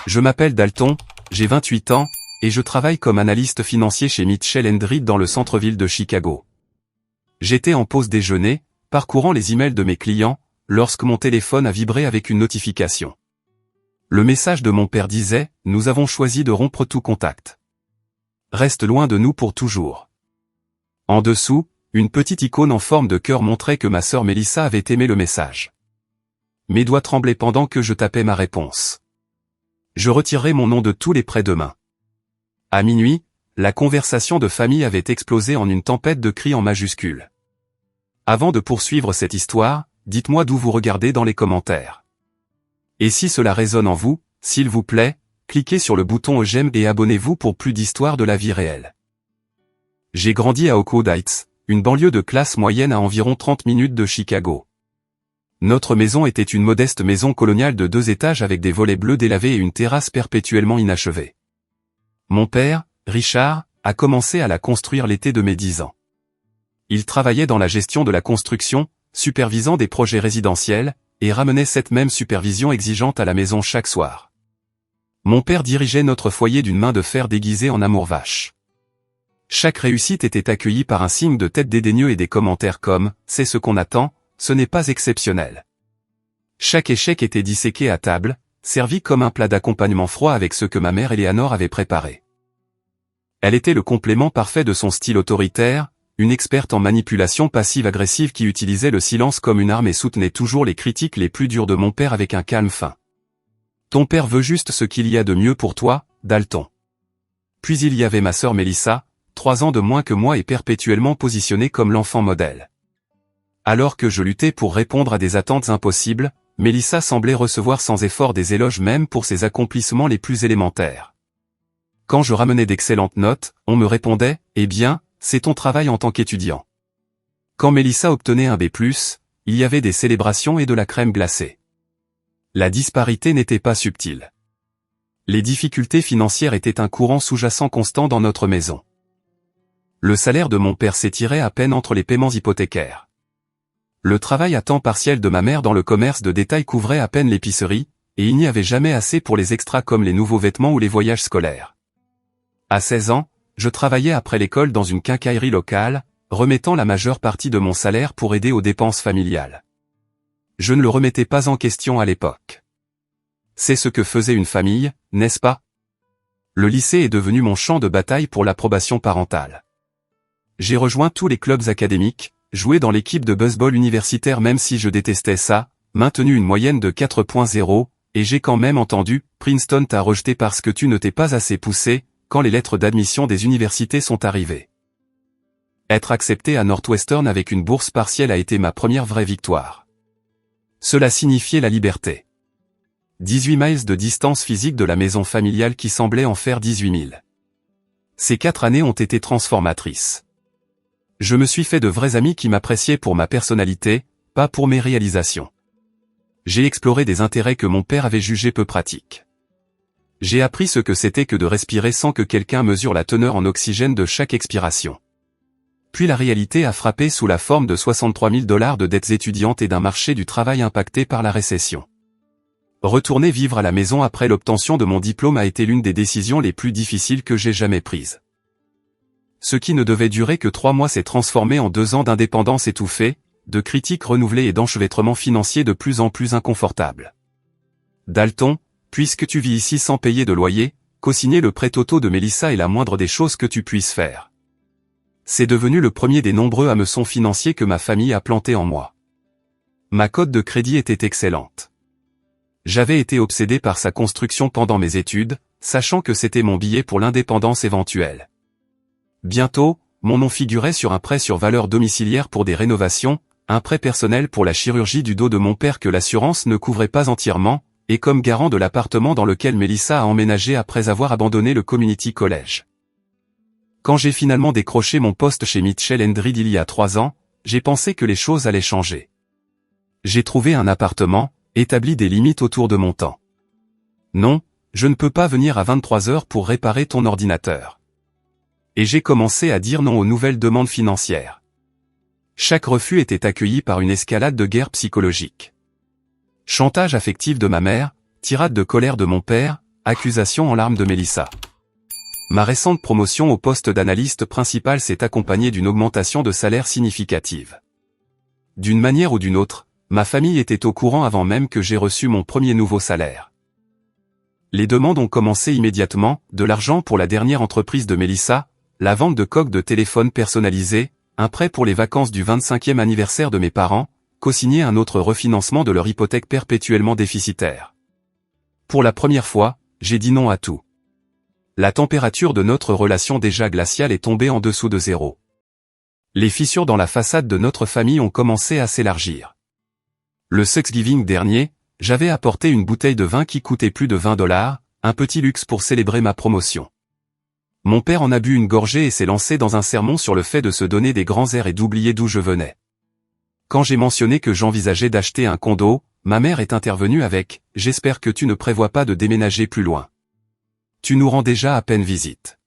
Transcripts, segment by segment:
Je m'appelle Dalton, j'ai 28 ans, et je travaille comme analyste financier chez Mitchell & Reed dans le centre-ville de Chicago. J'étais en pause déjeuner, parcourant les emails de mes clients, lorsque mon téléphone a vibré avec une notification. Le message de mon père disait « Nous avons choisi de rompre tout contact. Reste loin de nous pour toujours. » En dessous, une petite icône en forme de cœur montrait que ma sœur Mélissa avait aimé le message. Mes doigts tremblaient pendant que je tapais ma réponse. Je retirerai mon nom de tous les prêts demain. À minuit, la conversation de famille avait explosé en une tempête de cris en majuscules. Avant de poursuivre cette histoire, dites-moi d'où vous regardez dans les commentaires. Et si cela résonne en vous, s'il vous plaît, cliquez sur le bouton j'aime et abonnez-vous pour plus d'histoires de la vie réelle. J'ai grandi à Oakwood Heights, une banlieue de classe moyenne à environ 30 minutes de Chicago. Notre maison était une modeste maison coloniale de 2 étages avec des volets bleus délavés et une terrasse perpétuellement inachevée. Mon père, Richard, a commencé à la construire l'été de mes 10 ans. Il travaillait dans la gestion de la construction, supervisant des projets résidentiels, et ramenait cette même supervision exigeante à la maison chaque soir. Mon père dirigeait notre foyer d'une main de fer déguisée en amour vache. Chaque réussite était accueillie par un signe de tête dédaigneux et des commentaires comme « C'est ce qu'on attend », ce n'est pas exceptionnel. Chaque échec était disséqué à table, servi comme un plat d'accompagnement froid avec ce que ma mère Eleanor avait préparé. Elle était le complément parfait de son style autoritaire, une experte en manipulation passive-agressive qui utilisait le silence comme une arme et soutenait toujours les critiques les plus dures de mon père avec un calme fin. Ton père veut juste ce qu'il y a de mieux pour toi, Dalton. Puis il y avait ma sœur Mélissa, 3 ans de moins que moi et perpétuellement positionnée comme l'enfant modèle. Alors que je luttais pour répondre à des attentes impossibles, Mélissa semblait recevoir sans effort des éloges même pour ses accomplissements les plus élémentaires. Quand je ramenais d'excellentes notes, on me répondait « Eh bien, c'est ton travail en tant qu'étudiant. » Quand Mélissa obtenait un B+, il y avait des célébrations et de la crème glacée. La disparité n'était pas subtile. Les difficultés financières étaient un courant sous-jacent constant dans notre maison. Le salaire de mon père s'étirait à peine entre les paiements hypothécaires. Le travail à temps partiel de ma mère dans le commerce de détail couvrait à peine l'épicerie, et il n'y avait jamais assez pour les extras comme les nouveaux vêtements ou les voyages scolaires. À 16 ans, je travaillais après l'école dans une quincaillerie locale, remettant la majeure partie de mon salaire pour aider aux dépenses familiales. Je ne le remettais pas en question à l'époque. C'est ce que faisait une famille, n'est-ce pas? Le lycée est devenu mon champ de bataille pour l'approbation parentale. J'ai rejoint tous les clubs académiques, joué dans l'équipe de baseball universitaire même si je détestais ça, maintenu une moyenne de 4.0, et j'ai quand même entendu « Princeton t'a rejeté parce que tu ne t'es pas assez poussé » quand les lettres d'admission des universités sont arrivées. Être accepté à Northwestern avec une bourse partielle a été ma première vraie victoire. Cela signifiait la liberté. 18 miles de distance physique de la maison familiale qui semblait en faire 18 000. Ces 4 années ont été transformatrices. Je me suis fait de vrais amis qui m'appréciaient pour ma personnalité, pas pour mes réalisations. J'ai exploré des intérêts que mon père avait jugés peu pratiques. J'ai appris ce que c'était que de respirer sans que quelqu'un mesure la teneur en oxygène de chaque expiration. Puis la réalité a frappé sous la forme de 63 000 $ de dettes étudiantes et d'un marché du travail impacté par la récession. Retourner vivre à la maison après l'obtention de mon diplôme a été l'une des décisions les plus difficiles que j'ai jamais prises. Ce qui ne devait durer que 3 mois s'est transformé en 2 ans d'indépendance étouffée, de critiques renouvelées et d'enchevêtrements financiers de plus en plus inconfortables. Dalton, puisque tu vis ici sans payer de loyer, co-signer le prêt auto de Mélissa est la moindre des choses que tu puisses faire. C'est devenu le premier des nombreux hameçons financiers que ma famille a planté en moi. Ma cote de crédit était excellente. J'avais été obsédé par sa construction pendant mes études, sachant que c'était mon billet pour l'indépendance éventuelle. Bientôt, mon nom figurait sur un prêt sur valeur domiciliaire pour des rénovations, un prêt personnel pour la chirurgie du dos de mon père que l'assurance ne couvrait pas entièrement, et comme garant de l'appartement dans lequel Mélissa a emménagé après avoir abandonné le community college. Quand j'ai finalement décroché mon poste chez Mitchell & Reed il y a 3 ans, j'ai pensé que les choses allaient changer. J'ai trouvé un appartement, établi des limites autour de mon temps. Non, je ne peux pas venir à 23 heures pour réparer ton ordinateur. Et j'ai commencé à dire non aux nouvelles demandes financières. Chaque refus était accueilli par une escalade de guerre psychologique. Chantage affectif de ma mère, tirade de colère de mon père, accusation en larmes de Mélissa. Ma récente promotion au poste d'analyste principal s'est accompagnée d'une augmentation de salaire significative. D'une manière ou d'une autre, ma famille était au courant avant même que j'ai reçu mon premier nouveau salaire. Les demandes ont commencé immédiatement, de l'argent pour la dernière entreprise de Mélissa, la vente de coques de téléphone personnalisés, un prêt pour les vacances du 25e anniversaire de mes parents, co-signer un autre refinancement de leur hypothèque perpétuellement déficitaire. Pour la première fois, j'ai dit non à tout. La température de notre relation déjà glaciale est tombée en dessous de zéro. Les fissures dans la façade de notre famille ont commencé à s'élargir. Le Thanksgiving dernier, j'avais apporté une bouteille de vin qui coûtait plus de 20 $, un petit luxe pour célébrer ma promotion. Mon père en a bu une gorgée et s'est lancé dans un sermon sur le fait de se donner des grands airs et d'oublier d'où je venais. Quand j'ai mentionné que j'envisageais d'acheter un condo, ma mère est intervenue avec « J'espère que tu ne prévois pas de déménager plus loin. Tu nous rends déjà à peine visite. »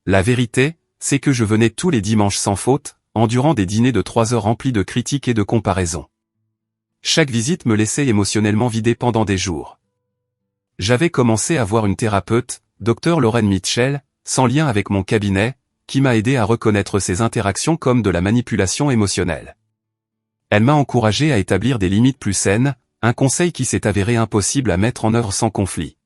La vérité, c'est que je venais tous les dimanches sans faute, endurant des dîners de 3 heures remplis de critiques et de comparaisons. Chaque visite me laissait émotionnellement vidé pendant des jours. J'avais commencé à voir une thérapeute, Dr Lauren Mitchell, sans lien avec mon cabinet, qui m'a aidé à reconnaître ces interactions comme de la manipulation émotionnelle. Elle m'a encouragé à établir des limites plus saines, un conseil qui s'est avéré impossible à mettre en œuvre sans conflit.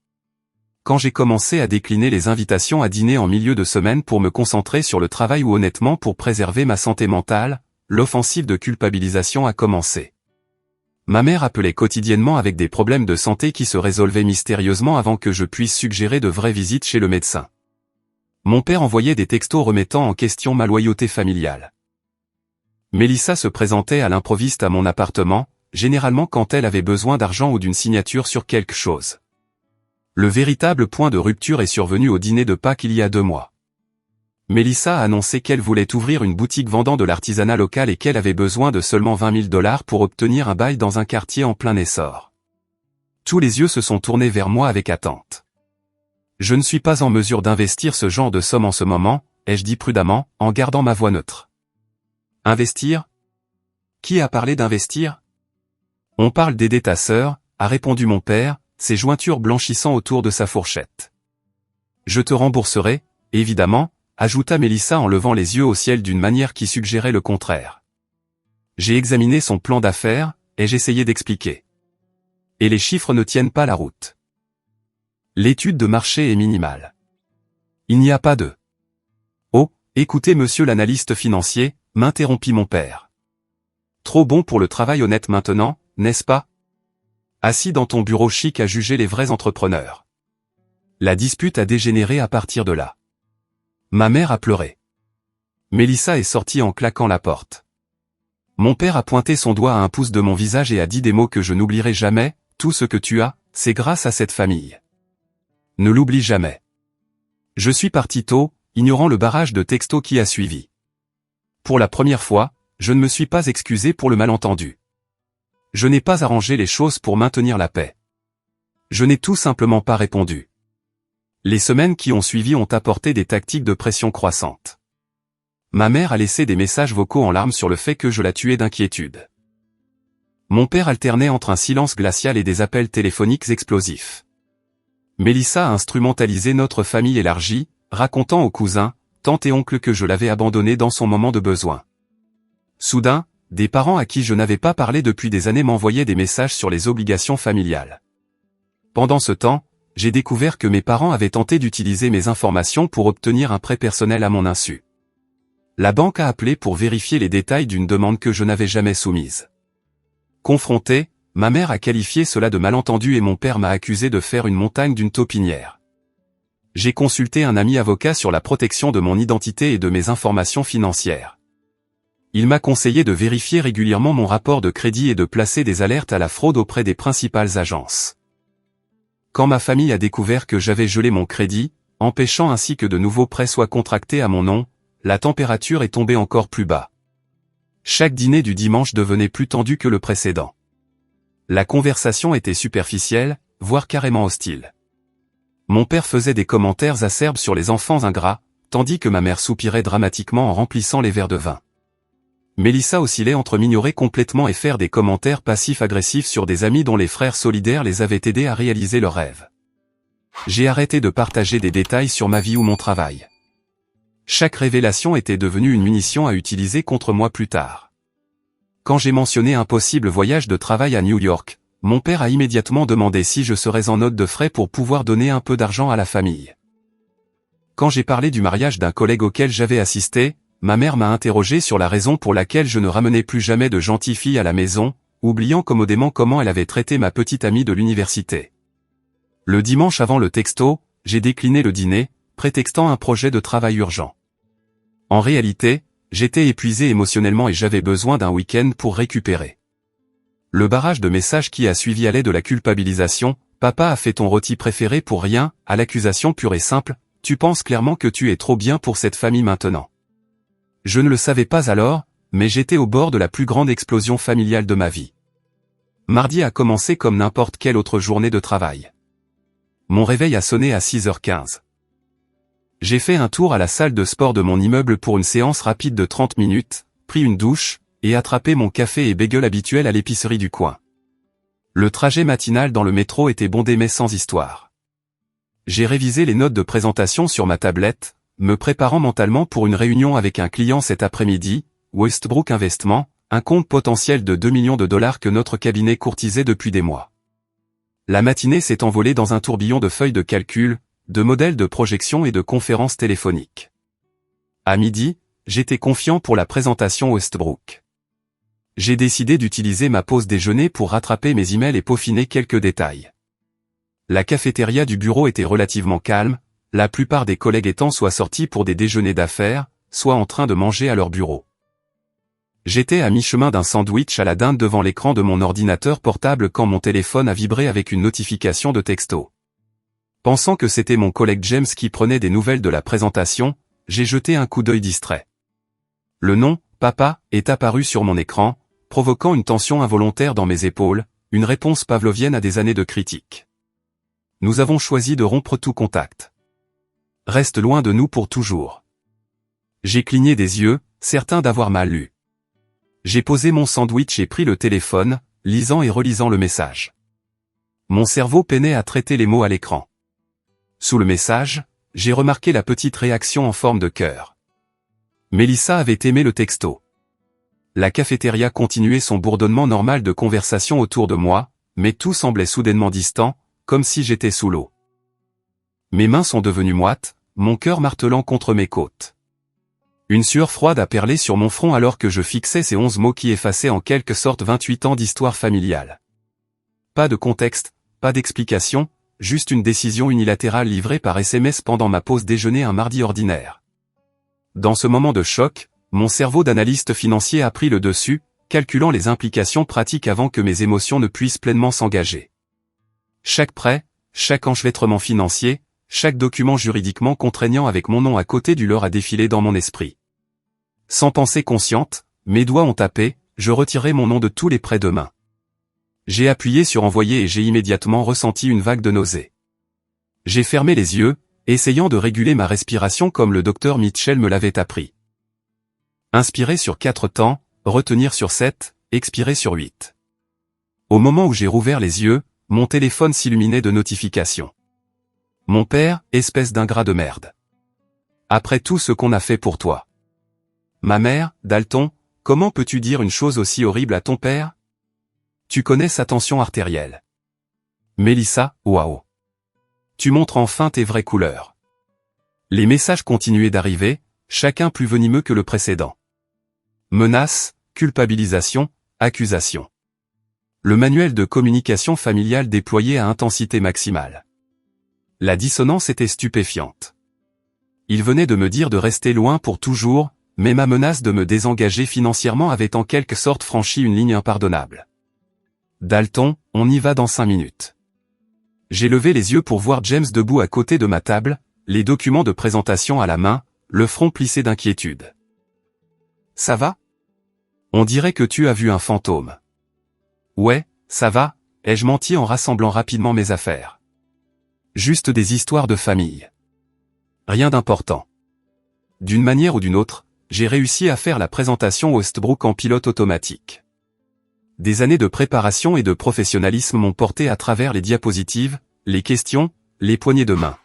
Quand j'ai commencé à décliner les invitations à dîner en milieu de semaine pour me concentrer sur le travail ou honnêtement pour préserver ma santé mentale, l'offensive de culpabilisation a commencé. Ma mère appelait quotidiennement avec des problèmes de santé qui se résolvaient mystérieusement avant que je puisse suggérer de vraies visites chez le médecin. Mon père envoyait des textos remettant en question ma loyauté familiale. Mélissa se présentait à l'improviste à mon appartement, généralement quand elle avait besoin d'argent ou d'une signature sur quelque chose. Le véritable point de rupture est survenu au dîner de Pâques il y a 2 mois. Mélissa a annoncé qu'elle voulait ouvrir une boutique vendant de l'artisanat local et qu'elle avait besoin de seulement 20 000 $ pour obtenir un bail dans un quartier en plein essor. Tous les yeux se sont tournés vers moi avec attente. Je ne suis pas en mesure d'investir ce genre de somme en ce moment, ai-je dit prudemment, en gardant ma voix neutre. Investir? Qui a parlé d'investir? On parle d'aider ta sœur, a répondu mon père, ses jointures blanchissant autour de sa fourchette. Je te rembourserai, évidemment, ajouta Mélissa en levant les yeux au ciel d'une manière qui suggérait le contraire. J'ai examiné son plan d'affaires, et j'essayais d'expliquer. Et les chiffres ne tiennent pas la route. L'étude de marché est minimale. Il n'y a pas de... Oh, écoutez monsieur l'analyste financier, m'interrompit mon père. Trop bon pour le travail honnête maintenant, n'est-ce pas? Assis dans ton bureau chic à juger les vrais entrepreneurs. La dispute a dégénéré à partir de là. Ma mère a pleuré. Mélissa est sortie en claquant la porte. Mon père a pointé son doigt à un pouce de mon visage et a dit des mots que je n'oublierai jamais, tout ce que tu as, c'est grâce à cette famille. Ne l'oublie jamais. Je suis parti tôt, ignorant le barrage de textos qui a suivi. Pour la première fois, je ne me suis pas excusé pour le malentendu. Je n'ai pas arrangé les choses pour maintenir la paix. Je n'ai tout simplement pas répondu. Les semaines qui ont suivi ont apporté des tactiques de pression croissante. Ma mère a laissé des messages vocaux en larmes sur le fait que je la tuais d'inquiétude. Mon père alternait entre un silence glacial et des appels téléphoniques explosifs. Mélissa a instrumentalisé notre famille élargie, racontant aux cousins, tantes et oncles que je l'avais abandonnée dans son moment de besoin. Soudain, des parents à qui je n'avais pas parlé depuis des années m'envoyaient des messages sur les obligations familiales. Pendant ce temps, j'ai découvert que mes parents avaient tenté d'utiliser mes informations pour obtenir un prêt personnel à mon insu. La banque a appelé pour vérifier les détails d'une demande que je n'avais jamais soumise. Confrontée, ma mère a qualifié cela de malentendu et mon père m'a accusé de faire une montagne d'une taupinière. J'ai consulté un ami avocat sur la protection de mon identité et de mes informations financières. Il m'a conseillé de vérifier régulièrement mon rapport de crédit et de placer des alertes à la fraude auprès des principales agences. Quand ma famille a découvert que j'avais gelé mon crédit, empêchant ainsi que de nouveaux prêts soient contractés à mon nom, la température est tombée encore plus bas. Chaque dîner du dimanche devenait plus tendu que le précédent. La conversation était superficielle, voire carrément hostile. Mon père faisait des commentaires acerbes sur les enfants ingrats, tandis que ma mère soupirait dramatiquement en remplissant les verres de vin. Mélissa oscillait entre m'ignorer complètement et faire des commentaires passifs-agressifs sur des amis dont les frères solidaires les avaient aidés à réaliser leurs rêves. J'ai arrêté de partager des détails sur ma vie ou mon travail. Chaque révélation était devenue une munition à utiliser contre moi plus tard. Quand j'ai mentionné un possible voyage de travail à New York, mon père a immédiatement demandé si je serais en note de frais pour pouvoir donner un peu d'argent à la famille. Quand j'ai parlé du mariage d'un collègue auquel j'avais assisté, ma mère m'a interrogé sur la raison pour laquelle je ne ramenais plus jamais de gentilles filles à la maison, oubliant commodément comment elle avait traité ma petite amie de l'université. Le dimanche avant le texto, j'ai décliné le dîner, prétextant un projet de travail urgent. En réalité, j'étais épuisé émotionnellement et j'avais besoin d'un week-end pour récupérer. Le barrage de messages qui a suivi allait de la culpabilisation, « Papa a fait ton rôti préféré pour rien », à l'accusation pure et simple, « Tu penses clairement que tu es trop bien pour cette famille maintenant ». Je ne le savais pas alors, mais j'étais au bord de la plus grande explosion familiale de ma vie. Mardi a commencé comme n'importe quelle autre journée de travail. Mon réveil a sonné à 6h15. J'ai fait un tour à la salle de sport de mon immeuble pour une séance rapide de 30 minutes, pris une douche, et attrapé mon café et bagel habituel à l'épicerie du coin. Le trajet matinal dans le métro était bondé mais sans histoire. J'ai révisé les notes de présentation sur ma tablette, me préparant mentalement pour une réunion avec un client cet après-midi, Westbrook Investment, un compte potentiel de 2 millions de dollars que notre cabinet courtisait depuis des mois. La matinée s'est envolée dans un tourbillon de feuilles de calcul, de modèles de projection et de conférences téléphoniques. À midi, j'étais confiant pour la présentation Westbrook. J'ai décidé d'utiliser ma pause déjeuner pour rattraper mes emails et peaufiner quelques détails. La cafétéria du bureau était relativement calme, la plupart des collègues étant soit sortis pour des déjeuners d'affaires, soit en train de manger à leur bureau. J'étais à mi-chemin d'un sandwich à la dinde devant l'écran de mon ordinateur portable quand mon téléphone a vibré avec une notification de texto. Pensant que c'était mon collègue James qui prenait des nouvelles de la présentation, j'ai jeté un coup d'œil distrait. Le nom, Papa, est apparu sur mon écran, provoquant une tension involontaire dans mes épaules, une réponse pavlovienne à des années de critiques. Nous avons choisi de rompre tout contact. Reste loin de nous pour toujours. J'ai cligné des yeux, certain d'avoir mal lu. J'ai posé mon sandwich et pris le téléphone, lisant et relisant le message. Mon cerveau peinait à traiter les mots à l'écran. Sous le message, j'ai remarqué la petite réaction en forme de cœur. Mélissa avait aimé le texto. La cafétéria continuait son bourdonnement normal de conversation autour de moi, mais tout semblait soudainement distant, comme si j'étais sous l'eau. Mes mains sont devenues moites, mon cœur martelant contre mes côtes. Une sueur froide a perlé sur mon front alors que je fixais ces 11 mots qui effaçaient en quelque sorte 28 ans d'histoire familiale. Pas de contexte, pas d'explication, juste une décision unilatérale livrée par SMS pendant ma pause déjeuner un mardi ordinaire. Dans ce moment de choc, mon cerveau d'analyste financier a pris le dessus, calculant les implications pratiques avant que mes émotions ne puissent pleinement s'engager. Chaque prêt, chaque enchevêtrement financier, chaque document juridiquement contraignant avec mon nom à côté du leur a défilé dans mon esprit. Sans pensée consciente, mes doigts ont tapé, je retirai mon nom de tous les prêts de main. J'ai appuyé sur envoyer et j'ai immédiatement ressenti une vague de nausée. J'ai fermé les yeux, essayant de réguler ma respiration comme le docteur Mitchell me l'avait appris. Inspirer sur 4 temps, retenir sur 7, expirer sur 8. Au moment où j'ai rouvert les yeux, mon téléphone s'illuminait de notifications. Mon père, espèce d'ingrat de merde. Après tout ce qu'on a fait pour toi. Ma mère, Dalton, comment peux-tu dire une chose aussi horrible à ton père? Tu connais sa tension artérielle. Mélissa, waouh. Tu montres enfin tes vraies couleurs. Les messages continuaient d'arriver, chacun plus venimeux que le précédent. Menaces, culpabilisation, accusation. Le manuel de communication familiale déployé à intensité maximale. La dissonance était stupéfiante. Il venait de me dire de rester loin pour toujours, mais ma menace de me désengager financièrement avait en quelque sorte franchi une ligne impardonnable. Dalton, on y va dans 5 minutes. J'ai levé les yeux pour voir James debout à côté de ma table, les documents de présentation à la main, le front plissé d'inquiétude. Ça va? On dirait que tu as vu un fantôme. Ouais, ça va, ai-je menti en rassemblant rapidement mes affaires. Juste des histoires de famille. Rien d'important. D'une manière ou d'une autre, j'ai réussi à faire la présentation Westbrook en pilote automatique. Des années de préparation et de professionnalisme m'ont porté à travers les diapositives, les questions, les poignées de main.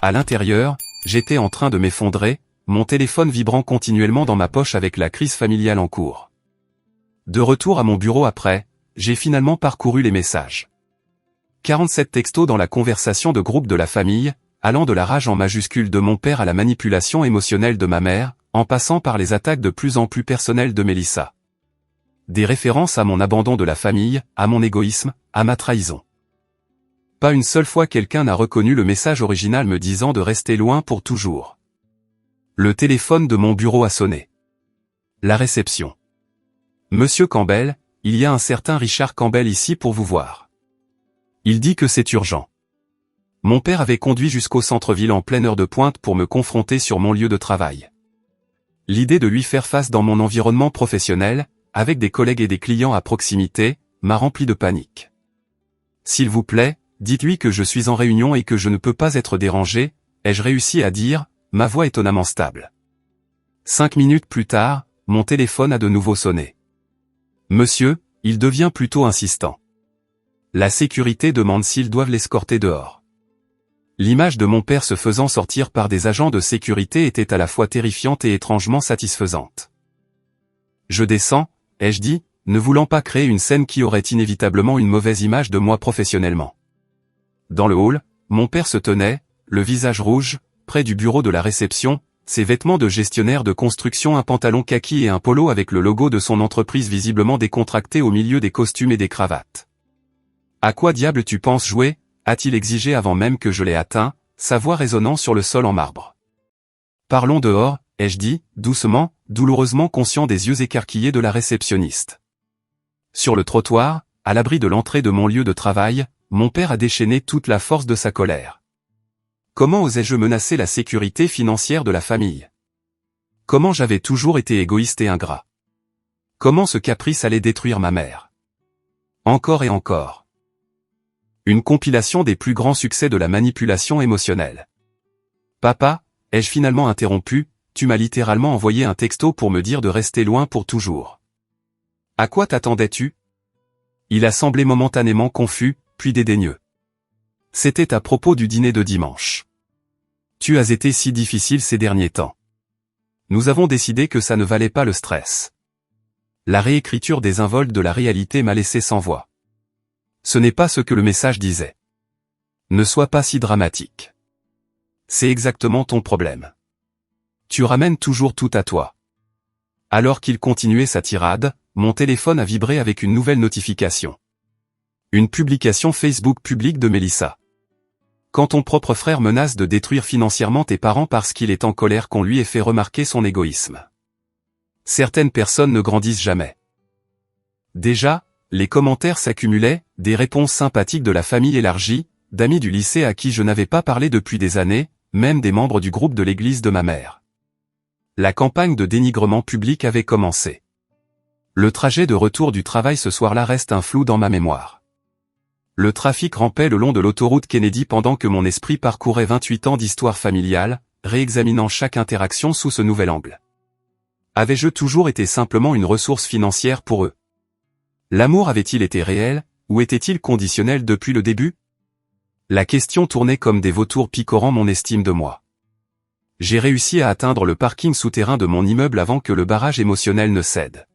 À l'intérieur, j'étais en train de m'effondrer, mon téléphone vibrant continuellement dans ma poche avec la crise familiale en cours. De retour à mon bureau après, j'ai finalement parcouru les messages. 47 textos dans la conversation de groupe de la famille, allant de la rage en majuscule de mon père à la manipulation émotionnelle de ma mère, en passant par les attaques de plus en plus personnelles de Mélissa. Des références à mon abandon de la famille, à mon égoïsme, à ma trahison. Pas une seule fois quelqu'un n'a reconnu le message original me disant de rester loin pour toujours. Le téléphone de mon bureau a sonné. La réception. Monsieur Campbell, il y a un certain Richard Campbell ici pour vous voir. Il dit que c'est urgent. Mon père avait conduit jusqu'au centre-ville en pleine heure de pointe pour me confronter sur mon lieu de travail. L'idée de lui faire face dans mon environnement professionnel, avec des collègues et des clients à proximité, m'a rempli de panique. S'il vous plaît, dites-lui que je suis en réunion et que je ne peux pas être dérangé, ai-je réussi à dire, ma voix étonnamment stable. 5 minutes plus tard, mon téléphone a de nouveau sonné. Monsieur, il devient plutôt insistant. La sécurité demande s'ils doivent l'escorter dehors. L'image de mon père se faisant sortir par des agents de sécurité était à la fois terrifiante et étrangement satisfaisante. Je descends, ai-je dit, ne voulant pas créer une scène qui aurait inévitablement une mauvaise image de moi professionnellement. Dans le hall, mon père se tenait, le visage rouge, près du bureau de la réception, ses vêtements de gestionnaire de construction, un pantalon kaki et un polo avec le logo de son entreprise visiblement décontracté au milieu des costumes et des cravates. « À quoi diable tu penses jouer ?» a-t-il exigé avant même que je l'ai atteint, sa voix résonnant sur le sol en marbre. « Parlons dehors », ai-je dit, doucement, douloureusement conscient des yeux écarquillés de la réceptionniste. Sur le trottoir, à l'abri de l'entrée de mon lieu de travail, mon père a déchaîné toute la force de sa colère. Comment osais-je menacer la sécurité financière de la famille? Comment j'avais toujours été égoïste et ingrat? Comment ce caprice allait détruire ma mère? Encore et encore. Une compilation des plus grands succès de la manipulation émotionnelle. Papa, ai-je finalement interrompu, tu m'as littéralement envoyé un texto pour me dire de rester loin pour toujours. À quoi t'attendais-tu? Il a semblé momentanément confus, puis dédaigneux. C'était à propos du dîner de dimanche. Tu as été si difficile ces derniers temps. Nous avons décidé que ça ne valait pas le stress. La réécriture désinvolte de la réalité m'a laissé sans voix. Ce n'est pas ce que le message disait. Ne sois pas si dramatique. C'est exactement ton problème. Tu ramènes toujours tout à toi. Alors qu'il continuait sa tirade, mon téléphone a vibré avec une nouvelle notification. Une publication Facebook publique de Mélissa. Quand ton propre frère menace de détruire financièrement tes parents parce qu'il est en colère qu'on lui ait fait remarquer son égoïsme. Certaines personnes ne grandissent jamais. Déjà, les commentaires s'accumulaient, des réponses sympathiques de la famille élargie, d'amis du lycée à qui je n'avais pas parlé depuis des années, même des membres du groupe de l'église de ma mère. La campagne de dénigrement public avait commencé. Le trajet de retour du travail ce soir-là reste un flou dans ma mémoire. Le trafic rampait le long de l'autoroute Kennedy pendant que mon esprit parcourait 28 ans d'histoire familiale, réexaminant chaque interaction sous ce nouvel angle. Avais-je toujours été simplement une ressource financière pour eux? L'amour avait-il été réel, ou était-il conditionnel depuis le début? La question tournait comme des vautours picorant mon estime de moi. J'ai réussi à atteindre le parking souterrain de mon immeuble avant que le barrage émotionnel ne cède.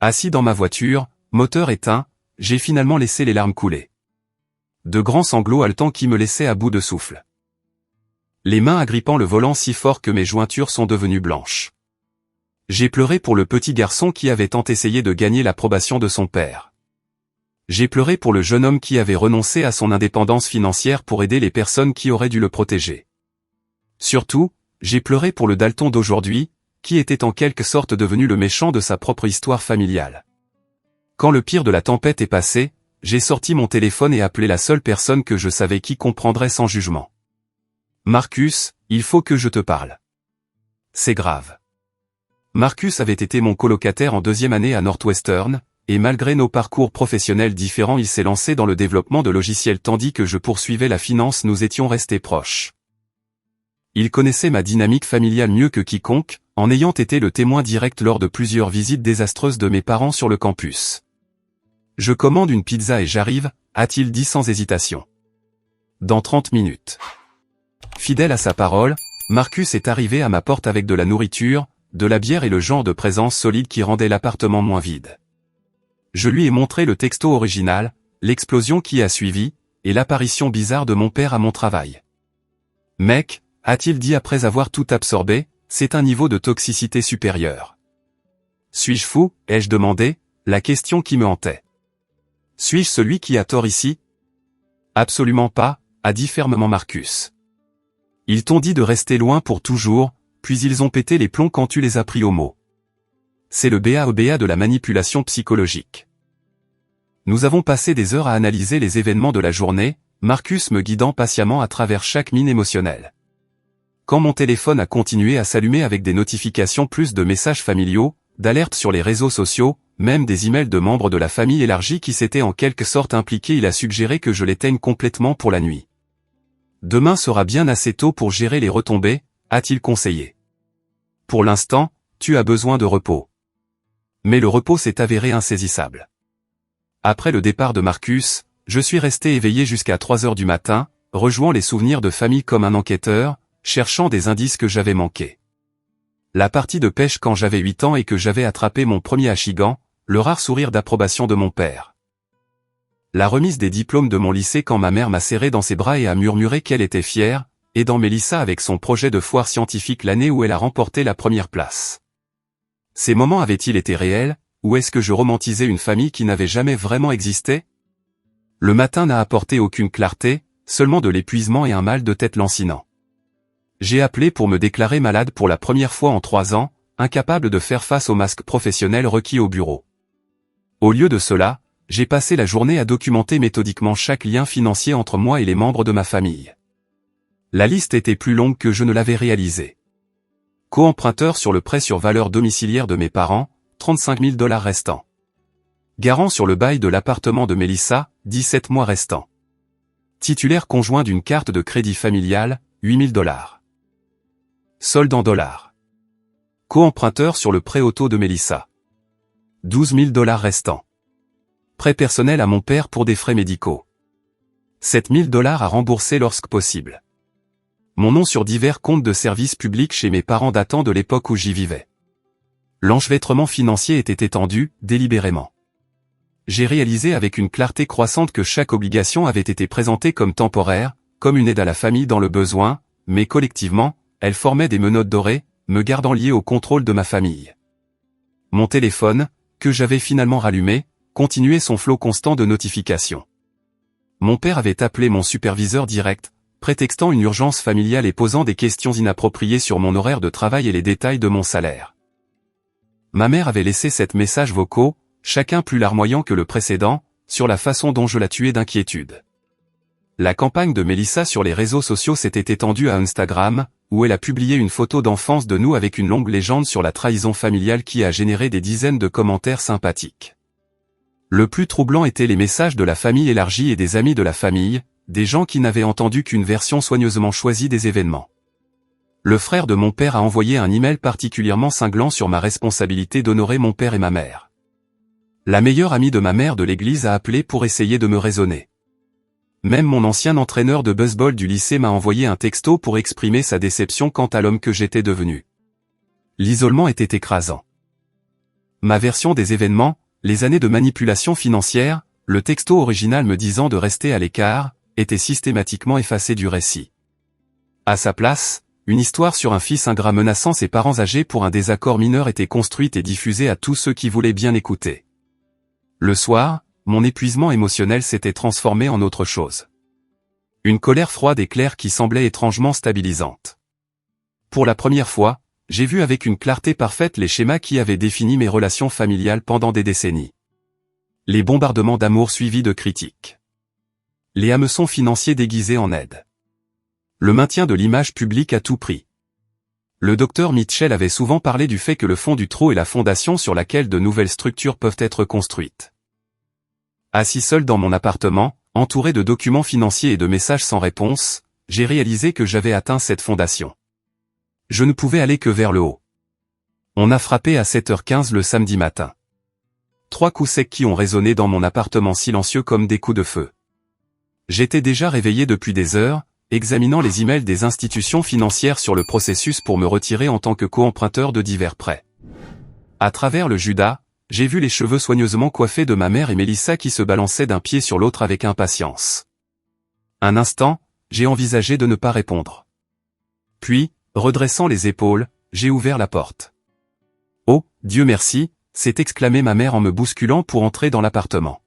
Assis dans ma voiture, moteur éteint, j'ai finalement laissé les larmes couler. De grands sanglots haletants qui me laissaient à bout de souffle. Les mains agrippant le volant si fort que mes jointures sont devenues blanches. J'ai pleuré pour le petit garçon qui avait tant essayé de gagner l'approbation de son père. J'ai pleuré pour le jeune homme qui avait renoncé à son indépendance financière pour aider les personnes qui auraient dû le protéger. Surtout, j'ai pleuré pour le Dalton d'aujourd'hui, qui était en quelque sorte devenu le méchant de sa propre histoire familiale. Quand le pire de la tempête est passé, j'ai sorti mon téléphone et appelé la seule personne que je savais qui comprendrait sans jugement. Marcus, il faut que je te parle. C'est grave. Marcus avait été mon colocataire en 2e année à Northwestern, et malgré nos parcours professionnels différents il s'est lancé dans le développement de logiciels tandis que je poursuivais la finance, nous étions restés proches. Il connaissait ma dynamique familiale mieux que quiconque, en ayant été le témoin direct lors de plusieurs visites désastreuses de mes parents sur le campus. Je commande une pizza et j'arrive, a-t-il dit sans hésitation. dans 30 minutes. Fidèle à sa parole, Marcus est arrivé à ma porte avec de la nourriture, de la bière et le genre de présence solide qui rendait l'appartement moins vide. Je lui ai montré le texto original, l'explosion qui a suivi, et l'apparition bizarre de mon père à mon travail. « Mec », a-t-il dit après avoir tout absorbé, c'est un niveau de toxicité supérieur. « Suis-je fou ?» ai-je demandé, la question qui me hantait. « Suis-je celui qui a tort ici ?»« Absolument pas », a dit fermement Marcus. « Ils t'ont dit de rester loin pour toujours, puis ils ont pété les plombs quand tu les as pris au mot. C'est le BAEBA de la manipulation psychologique. » Nous avons passé des heures à analyser les événements de la journée, Marcus me guidant patiemment à travers chaque mine émotionnelle. Quand mon téléphone a continué à s'allumer avec des notifications plus de messages familiaux, d'alertes sur les réseaux sociaux, même des emails de membres de la famille élargie qui s'étaient en quelque sorte impliqués, il a suggéré que je l'éteigne complètement pour la nuit. Demain sera bien assez tôt pour gérer les retombées, a-t-il conseillé. Pour l'instant, tu as besoin de repos. Mais le repos s'est avéré insaisissable. Après le départ de Marcus, je suis resté éveillé jusqu'à 3 heures du matin, rejouant les souvenirs de famille comme un enquêteur, cherchant des indices que j'avais manqués. La partie de pêche quand j'avais 8 ans et que j'avais attrapé mon premier achigan, le rare sourire d'approbation de mon père. La remise des diplômes de mon lycée quand ma mère m'a serré dans ses bras et a murmuré qu'elle était fière, et dans Mélissa avec son projet de foire scientifique l'année où elle a remporté la première place. Ces moments avaient-ils été réels, ou est-ce que je romantisais une famille qui n'avait jamais vraiment existé? Le matin n'a apporté aucune clarté, seulement de l'épuisement et un mal de tête lancinant. J'ai appelé pour me déclarer malade pour la première fois en 3 ans, incapable de faire face au masque professionnel requis au bureau. Au lieu de cela, j'ai passé la journée à documenter méthodiquement chaque lien financier entre moi et les membres de ma famille. La liste était plus longue que je ne l'avais réalisée. Co-emprunteur sur le prêt sur valeur domiciliaire de mes parents, 35 000 $ restants. Garant sur le bail de l'appartement de Mélissa, 17 mois restants. Titulaire conjoint d'une carte de crédit familiale, 8 000 $. Solde en dollars. Co-emprunteur sur le prêt auto de Mélissa. 12 000 $ restants. Prêt personnel à mon père pour des frais médicaux. 7 000 $ à rembourser lorsque possible. Mon nom sur divers comptes de services publics chez mes parents datant de l'époque où j'y vivais. L'enchevêtrement financier était étendu, délibérément. J'ai réalisé avec une clarté croissante que chaque obligation avait été présentée comme temporaire, comme une aide à la famille dans le besoin, mais collectivement, elle formait des menottes dorées, me gardant lié au contrôle de ma famille. Mon téléphone, que j'avais finalement rallumé, continuait son flot constant de notifications. Mon père avait appelé mon superviseur direct, prétextant une urgence familiale et posant des questions inappropriées sur mon horaire de travail et les détails de mon salaire. Ma mère avait laissé 7 messages vocaux, chacun plus larmoyant que le précédent, sur la façon dont je la tuais d'inquiétude. La campagne de Mélissa sur les réseaux sociaux s'était étendue à Instagram, où elle a publié une photo d'enfance de nous avec une longue légende sur la trahison familiale qui a généré des dizaines de commentaires sympathiques. Le plus troublant étaient les messages de la famille élargie et des amis de la famille, des gens qui n'avaient entendu qu'une version soigneusement choisie des événements. Le frère de mon père a envoyé un email particulièrement cinglant sur ma responsabilité d'honorer mon père et ma mère. La meilleure amie de ma mère de l'église a appelé pour essayer de me raisonner. Même mon ancien entraîneur de baseball du lycée m'a envoyé un texto pour exprimer sa déception quant à l'homme que j'étais devenu. L'isolement était écrasant. Ma version des événements, les années de manipulation financière, le texto original me disant de rester à l'écart, était systématiquement effacé du récit. À sa place, une histoire sur un fils ingrat menaçant ses parents âgés pour un désaccord mineur était construite et diffusée à tous ceux qui voulaient bien écouter. Le soir, mon épuisement émotionnel s'était transformé en autre chose. Une colère froide et claire qui semblait étrangement stabilisante. Pour la première fois, j'ai vu avec une clarté parfaite les schémas qui avaient défini mes relations familiales pendant des décennies. Les bombardements d'amour suivis de critiques. Les hameçons financiers déguisés en aide. Le maintien de l'image publique à tout prix. Le docteur Mitchell avait souvent parlé du fait que le fond du trou est la fondation sur laquelle de nouvelles structures peuvent être construites. Assis seul dans mon appartement, entouré de documents financiers et de messages sans réponse, j'ai réalisé que j'avais atteint cette fondation. Je ne pouvais aller que vers le haut. On a frappé à 7h15 le samedi matin. 3 coups secs qui ont résonné dans mon appartement silencieux comme des coups de feu. J'étais déjà réveillé depuis des heures, examinant les emails des institutions financières sur le processus pour me retirer en tant que co-emprunteur de divers prêts. À travers le Judas, j'ai vu les cheveux soigneusement coiffés de ma mère et Mélissa qui se balançaient d'un pied sur l'autre avec impatience. Un instant, j'ai envisagé de ne pas répondre. Puis, redressant les épaules, j'ai ouvert la porte. « Oh, Dieu merci !» s'est exclamée ma mère en me bousculant pour entrer dans l'appartement.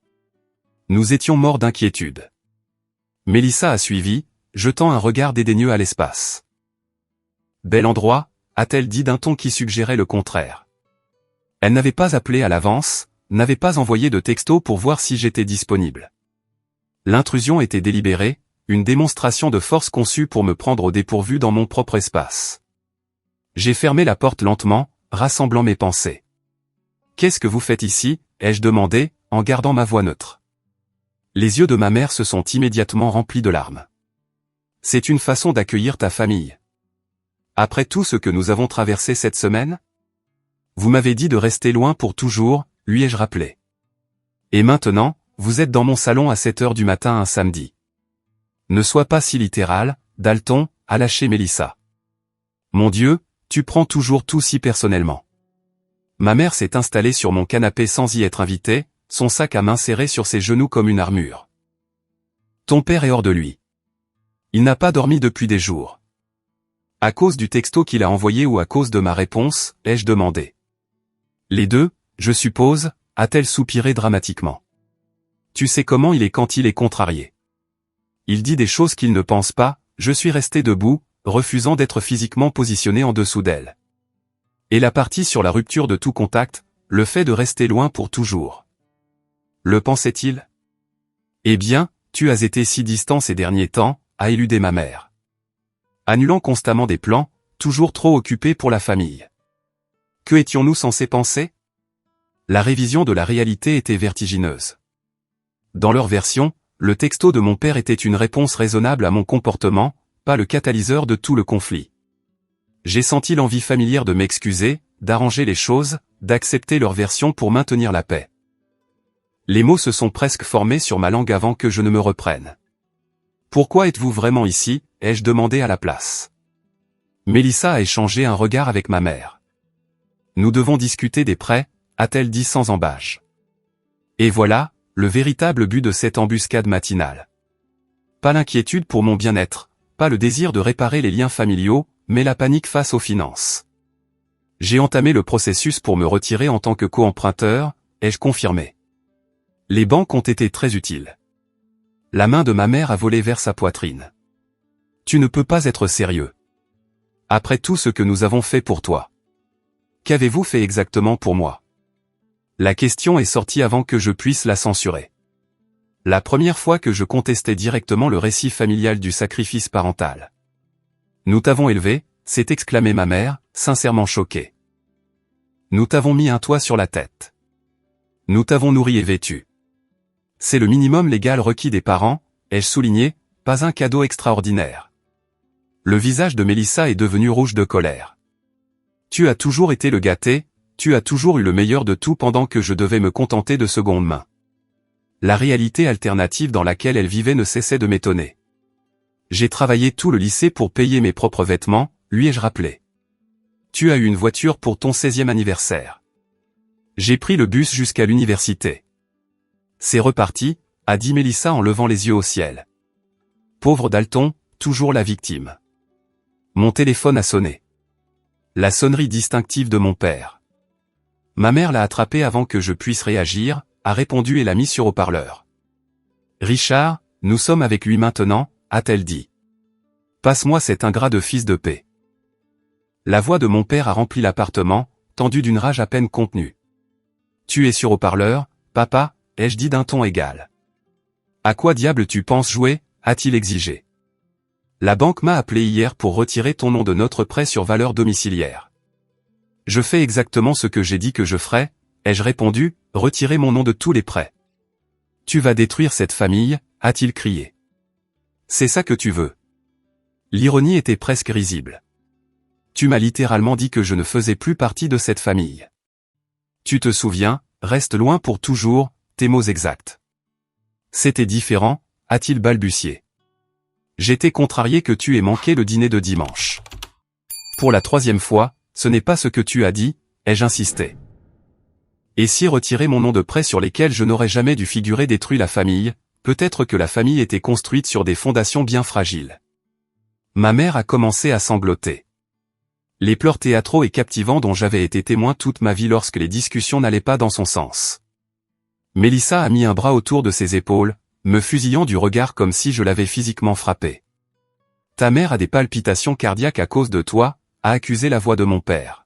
Nous étions morts d'inquiétude. Mélissa a suivi, jetant un regard dédaigneux à l'espace. « Bel endroit », a-t-elle dit d'un ton qui suggérait le contraire. Elle n'avait pas appelé à l'avance, n'avait pas envoyé de texto pour voir si j'étais disponible. L'intrusion était délibérée, une démonstration de force conçue pour me prendre au dépourvu dans mon propre espace. J'ai fermé la porte lentement, rassemblant mes pensées. « Qu'est-ce que vous faites ici ?» ai-je demandé, en gardant ma voix neutre. Les yeux de ma mère se sont immédiatement remplis de larmes. « C'est une façon d'accueillir ta famille. Après tout ce que nous avons traversé cette semaine ? Vous m'avez dit de rester loin pour toujours, lui ai-je rappelé. Et maintenant, vous êtes dans mon salon à 7 heures du matin un samedi. Ne sois pas si littéral, Dalton, a lâché Mélissa. Mon Dieu, tu prends toujours tout si personnellement. Ma mère s'est installée sur mon canapé sans y être invitée, son sac à main serré sur ses genoux comme une armure. Ton père est hors de lui. Il n'a pas dormi depuis des jours. À cause du texto qu'il a envoyé ou à cause de ma réponse, ai-je demandé. Les deux, je suppose, a-t-elle soupiré dramatiquement. Tu sais comment il est quand il est contrarié. Il dit des choses qu'il ne pense pas, je suis resté debout, refusant d'être physiquement positionné en dessous d'elle. Et la partie sur la rupture de tout contact, le fait de rester loin pour toujours. Le pensait-il ? Eh bien, tu as été si distant ces derniers temps, a éludé ma mère. Annulant constamment des plans, toujours trop occupé pour la famille. Que étions-nous censés penser ? La révision de la réalité était vertigineuse. Dans leur version, le texto de mon père était une réponse raisonnable à mon comportement, pas le catalyseur de tout le conflit. J'ai senti l'envie familière de m'excuser, d'arranger les choses, d'accepter leur version pour maintenir la paix. Les mots se sont presque formés sur ma langue avant que je ne me reprenne. Pourquoi êtes-vous vraiment ici ? ai-je demandé à la place. Mélissa a échangé un regard avec ma mère. Nous devons discuter des prêts, a-t-elle dit sans embâche. Et voilà, le véritable but de cette embuscade matinale. Pas l'inquiétude pour mon bien-être, pas le désir de réparer les liens familiaux, mais la panique face aux finances. J'ai entamé le processus pour me retirer en tant que co-emprunteur, ai-je confirmé. Les banques ont été très utiles. La main de ma mère a volé vers sa poitrine. Tu ne peux pas être sérieux. Après tout ce que nous avons fait pour toi. Qu'avez-vous fait exactement pour moi ? La question est sortie avant que je puisse la censurer. La première fois que je contestais directement le récit familial du sacrifice parental. Nous t'avons élevé, s'est exclamée ma mère, sincèrement choquée. Nous t'avons mis un toit sur la tête. Nous t'avons nourri et vêtu. C'est le minimum légal requis des parents, ai-je souligné, pas un cadeau extraordinaire. Le visage de Mélissa est devenu rouge de colère. Tu as toujours été le gâté, tu as toujours eu le meilleur de tout pendant que je devais me contenter de seconde main. La réalité alternative dans laquelle elle vivait ne cessait de m'étonner. J'ai travaillé tout le lycée pour payer mes propres vêtements, lui ai-je rappelé. Tu as eu une voiture pour ton 16e anniversaire. J'ai pris le bus jusqu'à l'université. C'est reparti, a dit Mélissa en levant les yeux au ciel. Pauvre Dalton, toujours la victime. Mon téléphone a sonné. La sonnerie distinctive de mon père. Ma mère l'a attrapé avant que je puisse réagir, a répondu et l'a mis sur haut-parleur. Richard, nous sommes avec lui maintenant, a-t-elle dit. Passe-moi cet ingrat de fils de paix. La voix de mon père a rempli l'appartement, tendu d'une rage à peine contenue. Tu es sur haut-parleur, papa, ai-je dit d'un ton égal. À quoi diable tu penses jouer, a-t-il exigé. La banque m'a appelé hier pour retirer ton nom de notre prêt sur valeur domiciliaire. Je fais exactement ce que j'ai dit que je ferais, ai-je répondu, retirer mon nom de tous les prêts. Tu vas détruire cette famille, a-t-il crié. C'est ça que tu veux. L'ironie était presque risible. Tu m'as littéralement dit que je ne faisais plus partie de cette famille. Tu te souviens, reste loin pour toujours, tes mots exacts. C'était différent, a-t-il balbutié. J'étais contrarié que tu aies manqué le dîner de dimanche. Pour la 3e fois, ce n'est pas ce que tu as dit, ai-je insisté. Et si retirer mon nom de prêts sur lesquels je n'aurais jamais dû figurer détruit la famille, peut-être que la famille était construite sur des fondations bien fragiles. Ma mère a commencé à sangloter. Les pleurs théâtraux et captivants dont j'avais été témoin toute ma vie lorsque les discussions n'allaient pas dans son sens. Mélissa a mis un bras autour de ses épaules, me fusillant du regard comme si je l'avais physiquement frappé. Ta mère a des palpitations cardiaques à cause de toi, a accusé la voix de mon père.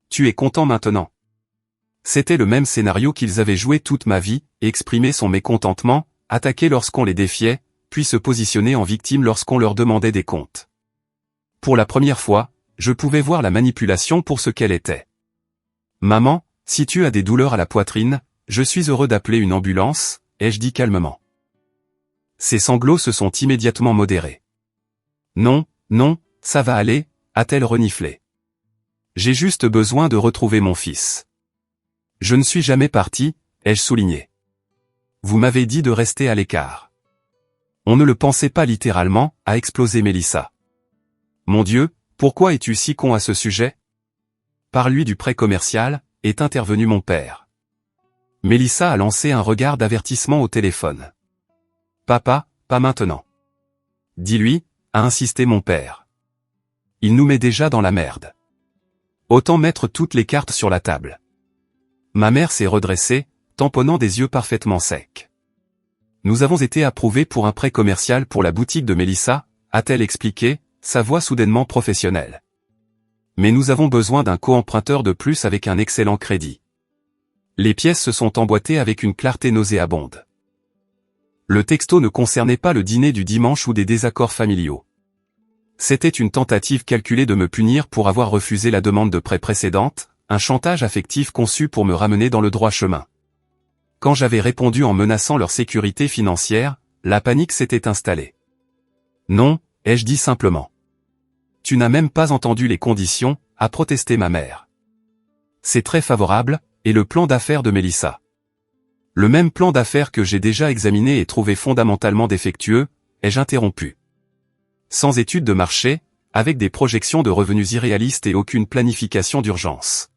Tu es content maintenant? C'était le même scénario qu'ils avaient joué toute ma vie, exprimer son mécontentement, attaquer lorsqu'on les défiait, puis se positionner en victime lorsqu'on leur demandait des comptes. Pour la première fois, je pouvais voir la manipulation pour ce qu'elle était. Maman, si tu as des douleurs à la poitrine, je suis heureux d'appeler une ambulance, ai-je dit calmement. Ses sanglots se sont immédiatement modérés. Non, non, ça va aller, a-t-elle reniflé. J'ai juste besoin de retrouver mon fils. Je ne suis jamais parti, ai-je souligné. Vous m'avez dit de rester à l'écart. On ne le pensait pas littéralement, a explosé Mélissa. Mon Dieu, pourquoi es-tu si con à ce sujet? Parle-lui du prêt commercial, est intervenu mon père. Mélissa a lancé un regard d'avertissement au téléphone. Papa, pas maintenant. Dis-lui, a insisté mon père. Il nous met déjà dans la merde. Autant mettre toutes les cartes sur la table. Ma mère s'est redressée, tamponnant des yeux parfaitement secs. Nous avons été approuvés pour un prêt commercial pour la boutique de Mélissa, a-t-elle expliqué, sa voix soudainement professionnelle. Mais nous avons besoin d'un co-emprunteur de plus avec un excellent crédit. Les pièces se sont emboîtées avec une clarté nauséabonde. Le texto ne concernait pas le dîner du dimanche ou des désaccords familiaux. C'était une tentative calculée de me punir pour avoir refusé la demande de prêt précédente, un chantage affectif conçu pour me ramener dans le droit chemin. Quand j'avais répondu en menaçant leur sécurité financière, la panique s'était installée. Non, ai-je dit simplement. Tu n'as même pas entendu les conditions, a protesté ma mère. C'est très favorable, et le plan d'affaires de Mélissa. Le même plan d'affaires que j'ai déjà examiné et trouvé fondamentalement défectueux, ai-je interrompu. Sans étude de marché, avec des projections de revenus irréalistes et aucune planification d'urgence.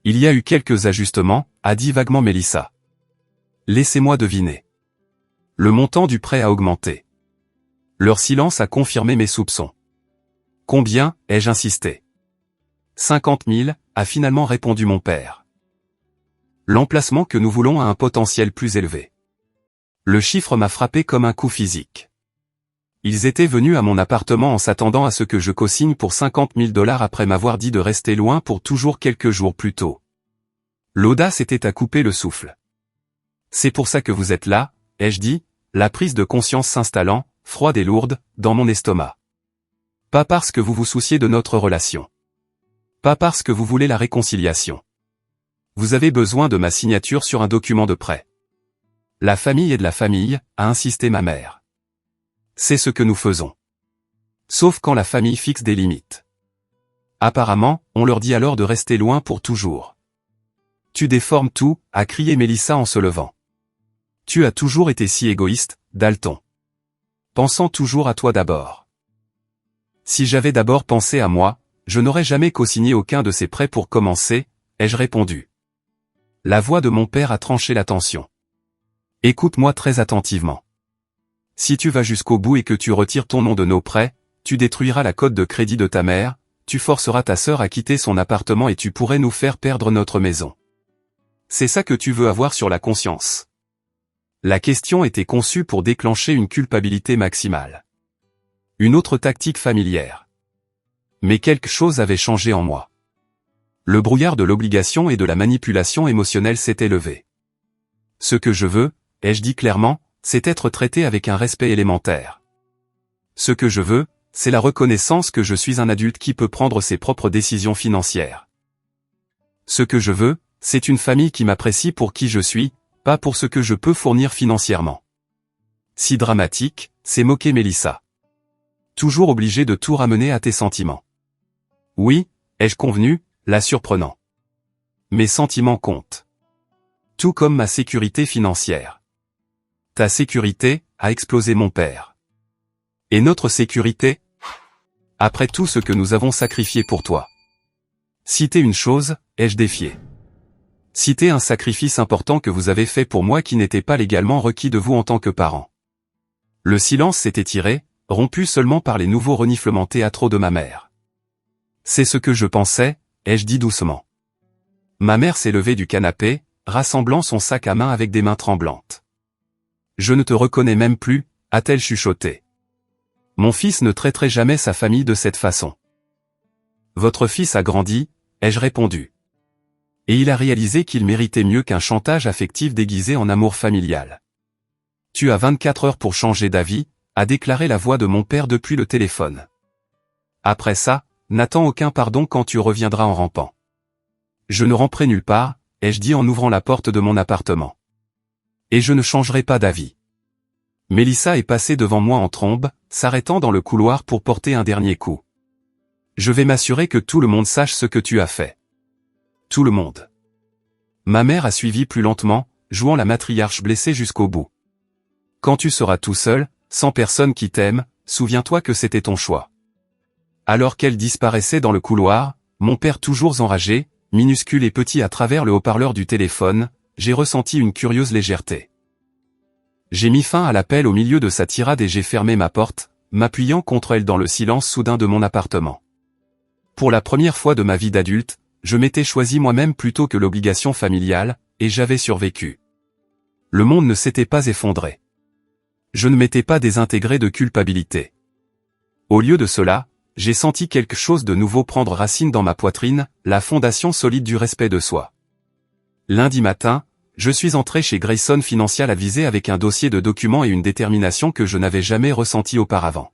Il y a eu quelques ajustements, a dit vaguement Mélissa. Laissez-moi deviner. Le montant du prêt a augmenté. Leur silence a confirmé mes soupçons. Combien, ai-je insisté. 50 000, a finalement répondu mon père. L'emplacement que nous voulons a un potentiel plus élevé. Le chiffre m'a frappé comme un coup physique. Ils étaient venus à mon appartement en s'attendant à ce que je co-signe pour 50 000 $ après m'avoir dit de rester loin pour toujours quelques jours plus tôt. L'audace était à couper le souffle. C'est pour ça que vous êtes là, ai-je dit, la prise de conscience s'installant, froide et lourde, dans mon estomac. Pas parce que vous vous souciez de notre relation. Pas parce que vous voulez la réconciliation. Vous avez besoin de ma signature sur un document de prêt. La famille est de la famille, a insisté ma mère. C'est ce que nous faisons. Sauf quand la famille fixe des limites. Apparemment, on leur dit alors de rester loin pour toujours. Tu déformes tout, a crié Mélissa en se levant. Tu as toujours été si égoïste, Dalton. Pensant toujours à toi d'abord. Si j'avais d'abord pensé à moi, je n'aurais jamais co-signé aucun de ces prêts pour commencer, ai-je répondu. La voix de mon père a tranché la tension. Écoute-moi très attentivement. Si tu vas jusqu'au bout et que tu retires ton nom de nos prêts, tu détruiras la cote de crédit de ta mère, tu forceras ta sœur à quitter son appartement et tu pourrais nous faire perdre notre maison. C'est ça que tu veux avoir sur la conscience. La question était conçue pour déclencher une culpabilité maximale. Une autre tactique familière. Mais quelque chose avait changé en moi. Le brouillard de l'obligation et de la manipulation émotionnelle s'était levé. Ce que je veux, ai-je dit clairement, c'est être traité avec un respect élémentaire. Ce que je veux, c'est la reconnaissance que je suis un adulte qui peut prendre ses propres décisions financières. Ce que je veux, c'est une famille qui m'apprécie pour qui je suis, pas pour ce que je peux fournir financièrement. Si dramatique, c'est moquer Mélissa. Toujours obligé de tout ramener à tes sentiments. Oui, ai-je convenu, la surprenant. Mes sentiments comptent. Tout comme ma sécurité financière. Ta sécurité, a explosé mon père. Et notre sécurité? Après tout ce que nous avons sacrifié pour toi. Citez une chose, ai-je défié. Citez un sacrifice important que vous avez fait pour moi qui n'était pas légalement requis de vous en tant que parent. Le silence s'est étiré, rompu seulement par les nouveaux reniflements théâtraux de ma mère. C'est ce que je pensais, ai-je dit doucement. Ma mère s'est levée du canapé, rassemblant son sac à main avec des mains tremblantes. Je ne te reconnais même plus, a-t-elle chuchoté. Mon fils ne traiterait jamais sa famille de cette façon. Votre fils a grandi, ai-je répondu. Et il a réalisé qu'il méritait mieux qu'un chantage affectif déguisé en amour familial. Tu as 24 heures pour changer d'avis, a déclaré la voix de mon père depuis le téléphone. Après ça, n'attends aucun pardon quand tu reviendras en rampant. Je ne ramperai nulle part, ai-je dit en ouvrant la porte de mon appartement. Et je ne changerai pas d'avis. Mélissa est passée devant moi en trombe, s'arrêtant dans le couloir pour porter un dernier coup. Je vais m'assurer que tout le monde sache ce que tu as fait. Tout le monde. Ma mère a suivi plus lentement, jouant la matriarche blessée jusqu'au bout. Quand tu seras tout seul, sans personne qui t'aime, souviens-toi que c'était ton choix. Alors qu'elle disparaissait dans le couloir, mon père toujours enragé, minuscule et petit à travers le haut-parleur du téléphone, j'ai ressenti une curieuse légèreté. J'ai mis fin à l'appel au milieu de sa tirade et j'ai fermé ma porte, m'appuyant contre elle dans le silence soudain de mon appartement. Pour la première fois de ma vie d'adulte, je m'étais choisi moi-même plutôt que l'obligation familiale, et j'avais survécu. Le monde ne s'était pas effondré. Je ne m'étais pas désintégré de culpabilité. Au lieu de cela, j'ai senti quelque chose de nouveau prendre racine dans ma poitrine, la fondation solide du respect de soi. Lundi matin, je suis entré chez Grayson Financial Advisé avec un dossier de documents et une détermination que je n'avais jamais ressentie auparavant.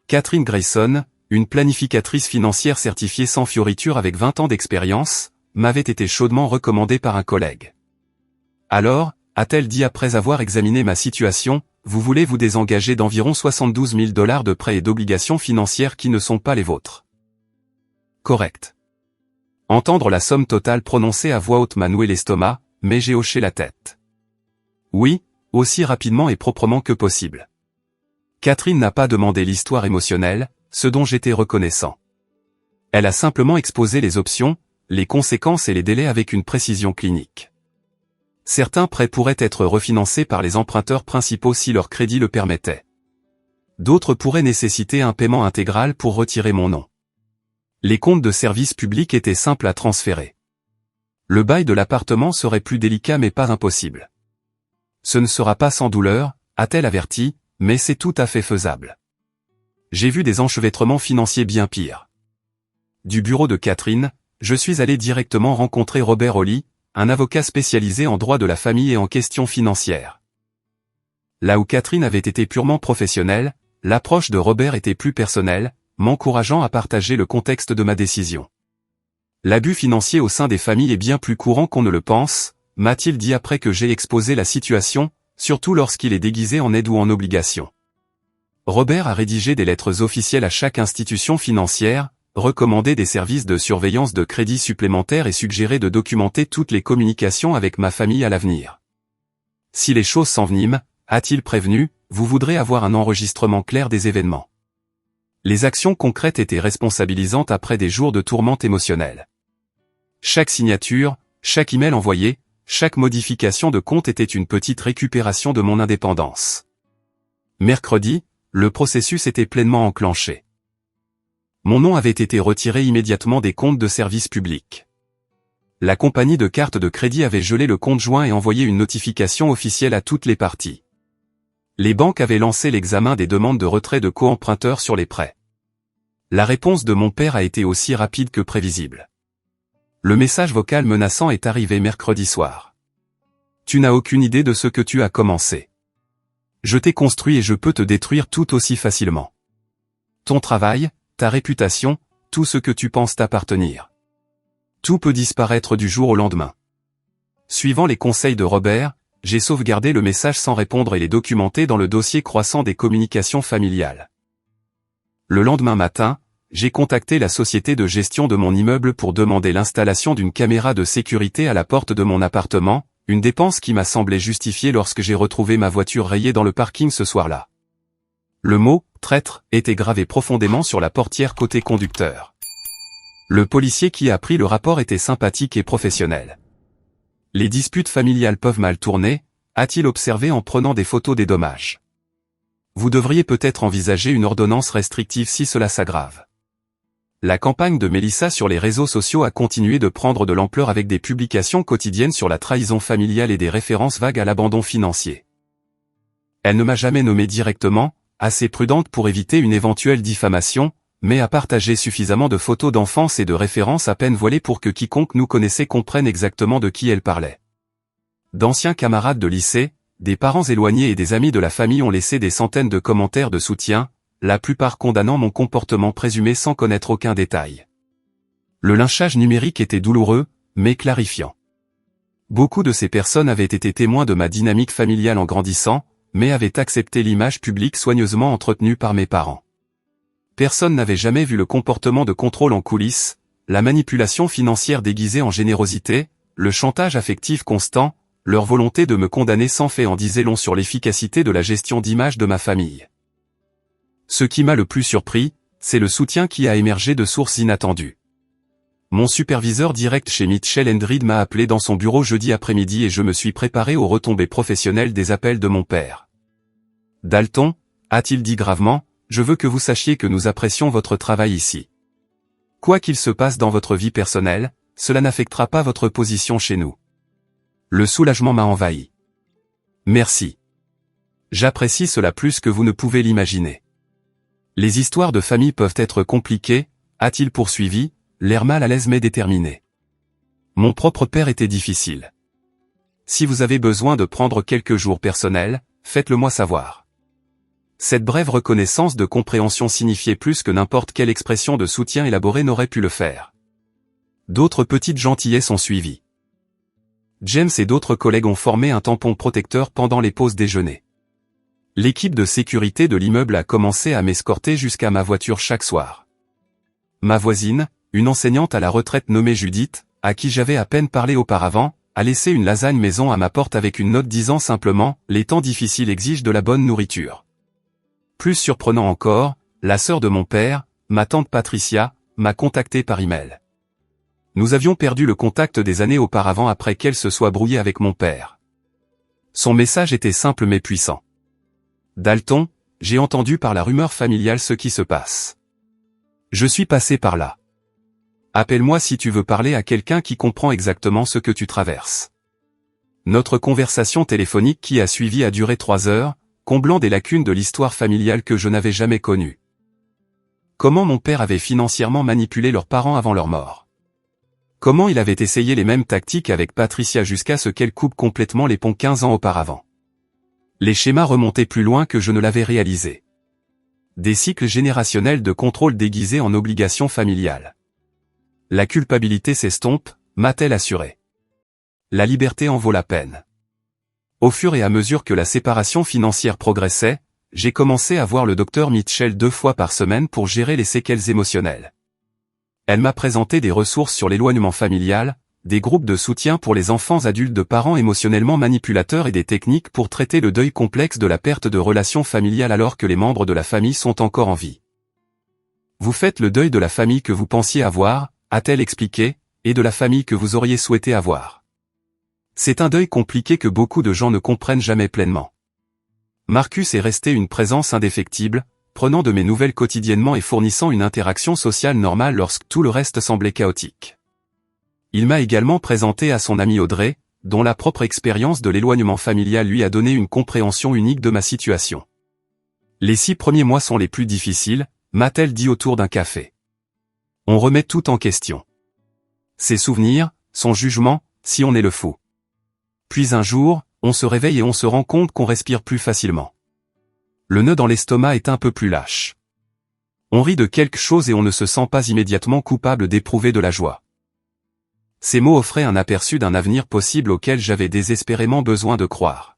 Catherine Grayson, une planificatrice financière certifiée sans fioriture avec 20 ans d'expérience, m'avait été chaudement recommandée par un collègue. Alors, a-t-elle dit après avoir examiné ma situation, vous voulez vous désengager d'environ 72 000 $ de prêts et d'obligations financières qui ne sont pas les vôtres. Correct. Entendre la somme totale prononcée à voix haute m'a noué l'estomac, mais j'ai hoché la tête. Oui, aussi rapidement et proprement que possible. Catherine n'a pas demandé l'histoire émotionnelle, ce dont j'étais reconnaissant. Elle a simplement exposé les options, les conséquences et les délais avec une précision clinique. Certains prêts pourraient être refinancés par les emprunteurs principaux si leur crédit le permettait. D'autres pourraient nécessiter un paiement intégral pour retirer mon nom. Les comptes de service public étaient simples à transférer. Le bail de l'appartement serait plus délicat mais pas impossible. Ce ne sera pas sans douleur, a-t-elle averti, mais c'est tout à fait faisable. J'ai vu des enchevêtrements financiers bien pires. Du bureau de Catherine, je suis allé directement rencontrer Robert Holly, un avocat spécialisé en droit de la famille et en questions financières. Là où Catherine avait été purement professionnelle, l'approche de Robert était plus personnelle, m'encourageant à partager le contexte de ma décision. L'abus financier au sein des familles est bien plus courant qu'on ne le pense, m'a-t-il dit après que j'ai exposé la situation, surtout lorsqu'il est déguisé en aide ou en obligation. Robert a rédigé des lettres officielles à chaque institution financière, recommandé des services de surveillance de crédit supplémentaires et suggéré de documenter toutes les communications avec ma famille à l'avenir. Si les choses s'enveniment, a-t-il prévenu, vous voudrez avoir un enregistrement clair des événements. Les actions concrètes étaient responsabilisantes après des jours de tourmente émotionnelle. Chaque signature, chaque email envoyé, chaque modification de compte était une petite récupération de mon indépendance. Mercredi, le processus était pleinement enclenché. Mon nom avait été retiré immédiatement des comptes de service public. La compagnie de cartes de crédit avait gelé le compte joint et envoyé une notification officielle à toutes les parties. Les banques avaient lancé l'examen des demandes de retrait de co-emprunteurs sur les prêts. La réponse de mon père a été aussi rapide que prévisible. Le message vocal menaçant est arrivé mercredi soir. Tu n'as aucune idée de ce que tu as commencé. Je t'ai construit et je peux te détruire tout aussi facilement. Ton travail, ta réputation, tout ce que tu penses t'appartenir. Tout peut disparaître du jour au lendemain. Suivant les conseils de Robert, j'ai sauvegardé le message sans répondre et les documenté dans le dossier croissant des communications familiales. Le lendemain matin, j'ai contacté la société de gestion de mon immeuble pour demander l'installation d'une caméra de sécurité à la porte de mon appartement, une dépense qui m'a semblé justifiée lorsque j'ai retrouvé ma voiture rayée dans le parking ce soir-là. Le mot « traître » était gravé profondément sur la portière côté conducteur. Le policier qui a pris le rapport était sympathique et professionnel. Les disputes familiales peuvent mal tourner, a-t-il observé en prenant des photos des dommages. Vous devriez peut-être envisager une ordonnance restrictive si cela s'aggrave. La campagne de Mélissa sur les réseaux sociaux a continué de prendre de l'ampleur avec des publications quotidiennes sur la trahison familiale et des références vagues à l'abandon financier. Elle ne m'a jamais nommé directement, assez prudente pour éviter une éventuelle diffamation, mais a partagé suffisamment de photos d'enfance et de références à peine voilées pour que quiconque nous connaissait comprenne exactement de qui elle parlait. D'anciens camarades de lycée, des parents éloignés et des amis de la famille ont laissé des centaines de commentaires de soutien, la plupart condamnant mon comportement présumé sans connaître aucun détail. Le lynchage numérique était douloureux, mais clarifiant. Beaucoup de ces personnes avaient été témoins de ma dynamique familiale en grandissant, mais avaient accepté l'image publique soigneusement entretenue par mes parents. Personne n'avait jamais vu le comportement de contrôle en coulisses, la manipulation financière déguisée en générosité, le chantage affectif constant, leur volonté de me condamner sans fait en disait long sur l'efficacité de la gestion d'image de ma famille. Ce qui m'a le plus surpris, c'est le soutien qui a émergé de sources inattendues. Mon superviseur direct chez Mitchell & Reed m'a appelé dans son bureau jeudi après-midi et je me suis préparé aux retombées professionnelles des appels de mon père. « Dalton », a-t-il dit gravement, « je veux que vous sachiez que nous apprécions votre travail ici. Quoi qu'il se passe dans votre vie personnelle, cela n'affectera pas votre position chez nous. » Le soulagement m'a envahi. Merci. J'apprécie cela plus que vous ne pouvez l'imaginer. Les histoires de famille peuvent être compliquées, a-t-il poursuivi, l'air mal à l'aise mais déterminé. Mon propre père était difficile. Si vous avez besoin de prendre quelques jours personnels, faites-le moi savoir. Cette brève reconnaissance de compréhension signifiait plus que n'importe quelle expression de soutien élaborée n'aurait pu le faire. D'autres petites gentillesses ont suivi. James et d'autres collègues ont formé un tampon protecteur pendant les pauses déjeuner. L'équipe de sécurité de l'immeuble a commencé à m'escorter jusqu'à ma voiture chaque soir. Ma voisine, une enseignante à la retraite nommée Judith, à qui j'avais à peine parlé auparavant, a laissé une lasagne maison à ma porte avec une note disant simplement « Les temps difficiles exigent de la bonne nourriture ». Plus surprenant encore, la sœur de mon père, ma tante Patricia, m'a contacté par email. Nous avions perdu le contact des années auparavant après qu'elle se soit brouillée avec mon père. Son message était simple mais puissant. Dalton, j'ai entendu par la rumeur familiale ce qui se passe. Je suis passé par là. Appelle-moi si tu veux parler à quelqu'un qui comprend exactement ce que tu traverses. Notre conversation téléphonique qui a suivi a duré 3 heures, comblant des lacunes de l'histoire familiale que je n'avais jamais connue. Comment mon père avait financièrement manipulé leurs parents avant leur mort. Comment il avait essayé les mêmes tactiques avec Patricia jusqu'à ce qu'elle coupe complètement les ponts 15 ans auparavant. Les schémas remontaient plus loin que je ne l'avais réalisé. Des cycles générationnels de contrôle déguisés en obligations familiales. La culpabilité s'estompe, m'a-t-elle assuré. La liberté en vaut la peine. Au fur et à mesure que la séparation financière progressait, j'ai commencé à voir le docteur Mitchell 2 fois par semaine pour gérer les séquelles émotionnelles. Elle m'a présenté des ressources sur l'éloignement familial, des groupes de soutien pour les enfants adultes de parents émotionnellement manipulateurs et des techniques pour traiter le deuil complexe de la perte de relations familiales alors que les membres de la famille sont encore en vie. Vous faites le deuil de la famille que vous pensiez avoir, a-t-elle expliqué, et de la famille que vous auriez souhaité avoir. C'est un deuil compliqué que beaucoup de gens ne comprennent jamais pleinement. Marcus est resté une présence indéfectible, prenant de mes nouvelles quotidiennement et fournissant une interaction sociale normale lorsque tout le reste semblait chaotique. Il m'a également présenté à son amie Audrey, dont la propre expérience de l'éloignement familial lui a donné une compréhension unique de ma situation. Les 6 premiers mois sont les plus difficiles, m'a-t-elle dit autour d'un café. On remet tout en question. Ses souvenirs, son jugement, si on est le fou. Puis un jour, on se réveille et on se rend compte qu'on respire plus facilement. Le nœud dans l'estomac est un peu plus lâche. On rit de quelque chose et on ne se sent pas immédiatement coupable d'éprouver de la joie. Ces mots offraient un aperçu d'un avenir possible auquel j'avais désespérément besoin de croire.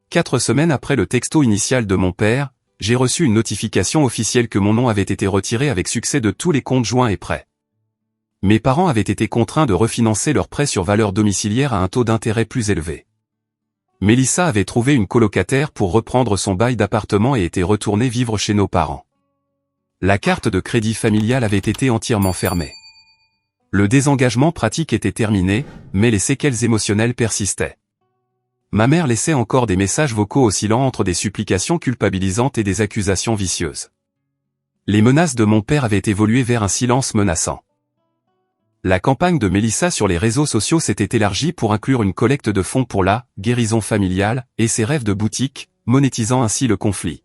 4 semaines après le texto initial de mon père, j'ai reçu une notification officielle que mon nom avait été retiré avec succès de tous les comptes joints et prêts. Mes parents avaient été contraints de refinancer leur prêt sur valeur domiciliaire à un taux d'intérêt plus élevé. Mélissa avait trouvé une colocataire pour reprendre son bail d'appartement et était retournée vivre chez nos parents. La carte de crédit familiale avait été entièrement fermée. Le désengagement pratique était terminé, mais les séquelles émotionnelles persistaient. Ma mère laissait encore des messages vocaux oscillant entre des supplications culpabilisantes et des accusations vicieuses. Les menaces de mon père avaient évolué vers un silence menaçant. La campagne de Mélissa sur les réseaux sociaux s'était élargie pour inclure une collecte de fonds pour la guérison familiale et ses rêves de boutique, monétisant ainsi le conflit.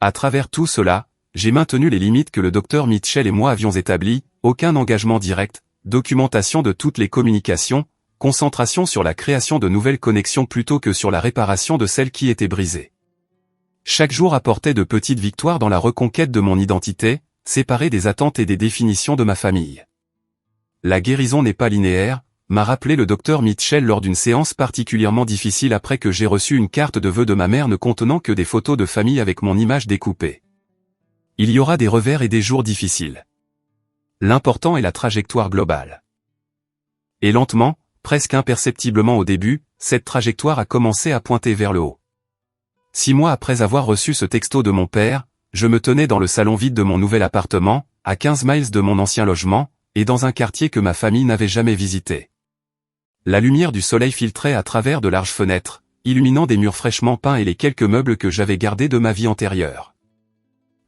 À travers tout cela, j'ai maintenu les limites que le docteur Mitchell et moi avions établies, aucun engagement direct, documentation de toutes les communications, concentration sur la création de nouvelles connexions plutôt que sur la réparation de celles qui étaient brisées. Chaque jour apportait de petites victoires dans la reconquête de mon identité, séparée des attentes et des définitions de ma famille. La guérison n'est pas linéaire, m'a rappelé le docteur Mitchell lors d'une séance particulièrement difficile après que j'ai reçu une carte de vœux de ma mère ne contenant que des photos de famille avec mon image découpée. Il y aura des revers et des jours difficiles. L'important est la trajectoire globale. Et lentement, presque imperceptiblement au début, cette trajectoire a commencé à pointer vers le haut. 6 mois après avoir reçu ce texto de mon père, je me tenais dans le salon vide de mon nouvel appartement, à 15 miles de mon ancien logement, et dans un quartier que ma famille n'avait jamais visité. La lumière du soleil filtrait à travers de larges fenêtres, illuminant des murs fraîchement peints et les quelques meubles que j'avais gardés de ma vie antérieure.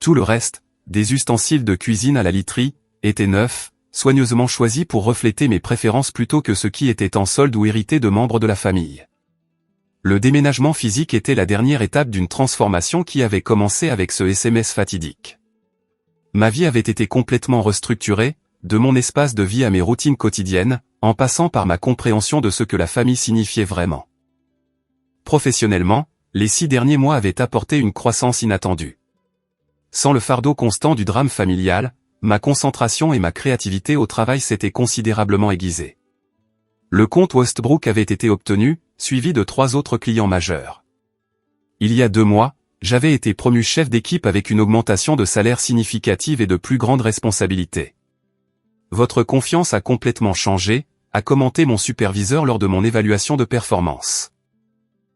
Tout le reste, des ustensiles de cuisine à la literie, était neuf, soigneusement choisi pour refléter mes préférences plutôt que ce qui était en solde ou hérité de membres de la famille. Le déménagement physique était la dernière étape d'une transformation qui avait commencé avec ce SMS fatidique. Ma vie avait été complètement restructurée, de mon espace de vie à mes routines quotidiennes, en passant par ma compréhension de ce que la famille signifiait vraiment. Professionnellement, les 6 derniers mois avaient apporté une croissance inattendue. Sans le fardeau constant du drame familial, ma concentration et ma créativité au travail s'étaient considérablement aiguisées. Le compte Westbrook avait été obtenu, suivi de 3 autres clients majeurs. Il y a 2 mois, j'avais été promu chef d'équipe avec une augmentation de salaire significative et de plus grandes responsabilités. Votre confiance a complètement changé, a commenté mon superviseur lors de mon évaluation de performance.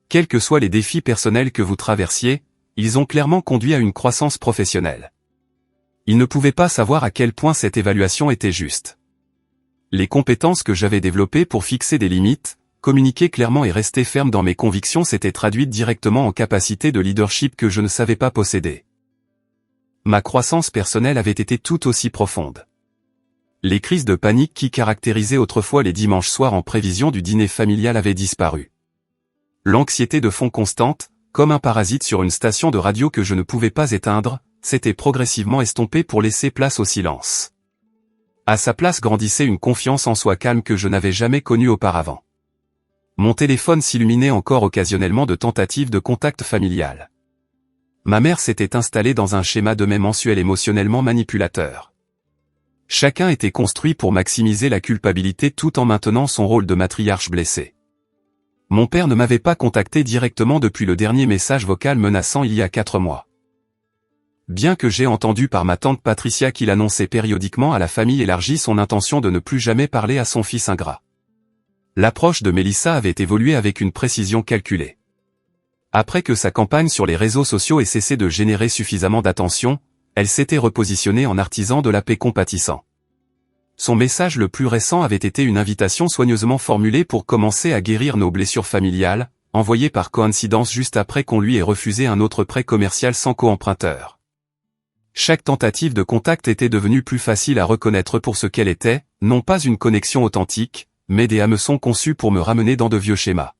Quels que soient les défis personnels que vous traversiez, ils ont clairement conduit à une croissance professionnelle. Il ne pouvait pas savoir à quel point cette évaluation était juste. Les compétences que j'avais développées pour fixer des limites, communiquer clairement et rester ferme dans mes convictions s'étaient traduites directement en capacités de leadership que je ne savais pas posséder. Ma croissance personnelle avait été tout aussi profonde. Les crises de panique qui caractérisaient autrefois les dimanches soirs en prévision du dîner familial avaient disparu. L'anxiété de fond constante, comme un parasite sur une station de radio que je ne pouvais pas éteindre, s'était progressivement estompée pour laisser place au silence. À sa place grandissait une confiance en soi calme que je n'avais jamais connue auparavant. Mon téléphone s'illuminait encore occasionnellement de tentatives de contact familial. Ma mère s'était installée dans un schéma de mai mensuel émotionnellement manipulateur. Chacun était construit pour maximiser la culpabilité tout en maintenant son rôle de matriarche blessé. Mon père ne m'avait pas contacté directement depuis le dernier message vocal menaçant il y a 4 mois. Bien que j'ai entendu par ma tante Patricia qu'il annonçait périodiquement à la famille élargie son intention de ne plus jamais parler à son fils ingrat. L'approche de Mélissa avait évolué avec une précision calculée. Après que sa campagne sur les réseaux sociaux ait cessé de générer suffisamment d'attention, elle s'était repositionnée en artisan de la paix compatissant. Son message le plus récent avait été une invitation soigneusement formulée pour commencer à guérir nos blessures familiales, envoyée par coïncidence juste après qu'on lui ait refusé un autre prêt commercial sans co-emprunteur. Chaque tentative de contact était devenue plus facile à reconnaître pour ce qu'elle était, non pas une connexion authentique, mais des hameçons conçus pour me ramener dans de vieux schémas.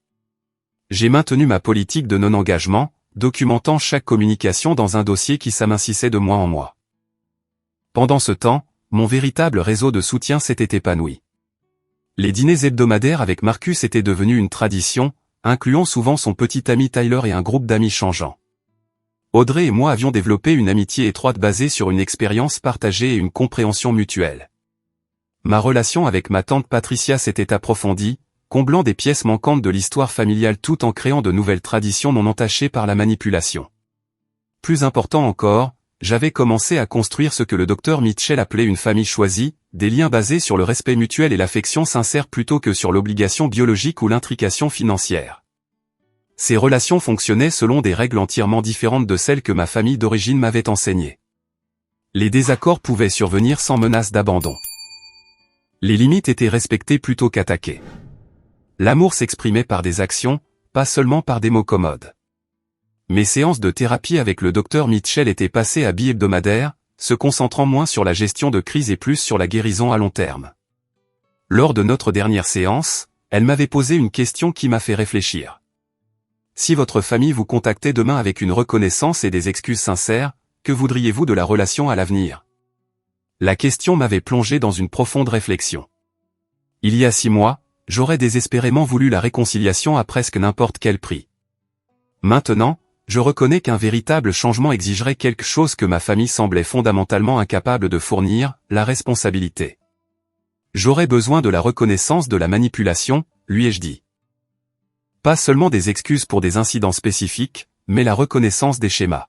J'ai maintenu ma politique de non-engagement, documentant chaque communication dans un dossier qui s'amincissait de mois en mois. Pendant ce temps, mon véritable réseau de soutien s'était épanoui. Les dîners hebdomadaires avec Marcus étaient devenus une tradition, incluant souvent son petit ami Tyler et un groupe d'amis changeants. Audrey et moi avions développé une amitié étroite basée sur une expérience partagée et une compréhension mutuelle. Ma relation avec ma tante Patricia s'était approfondie, comblant des pièces manquantes de l'histoire familiale tout en créant de nouvelles traditions non entachées par la manipulation. Plus important encore, j'avais commencé à construire ce que le docteur Mitchell appelait une famille choisie, des liens basés sur le respect mutuel et l'affection sincère plutôt que sur l'obligation biologique ou l'intrication financière. Ces relations fonctionnaient selon des règles entièrement différentes de celles que ma famille d'origine m'avait enseignées. Les désaccords pouvaient survenir sans menace d'abandon. Les limites étaient respectées plutôt qu'attaquées. L'amour s'exprimait par des actions, pas seulement par des mots commodes. Mes séances de thérapie avec le docteur Mitchell étaient passées à bi-hebdomadaire, se concentrant moins sur la gestion de crise et plus sur la guérison à long terme. Lors de notre dernière séance, elle m'avait posé une question qui m'a fait réfléchir. Si votre famille vous contactait demain avec une reconnaissance et des excuses sincères, que voudriez-vous de la relation à l'avenir? La question m'avait plongé dans une profonde réflexion. Il y a 6 mois, j'aurais désespérément voulu la réconciliation à presque n'importe quel prix. Maintenant, je reconnais qu'un véritable changement exigerait quelque chose que ma famille semblait fondamentalement incapable de fournir, la responsabilité. J'aurais besoin de la reconnaissance de la manipulation, lui ai-je dit. Pas seulement des excuses pour des incidents spécifiques, mais la reconnaissance des schémas.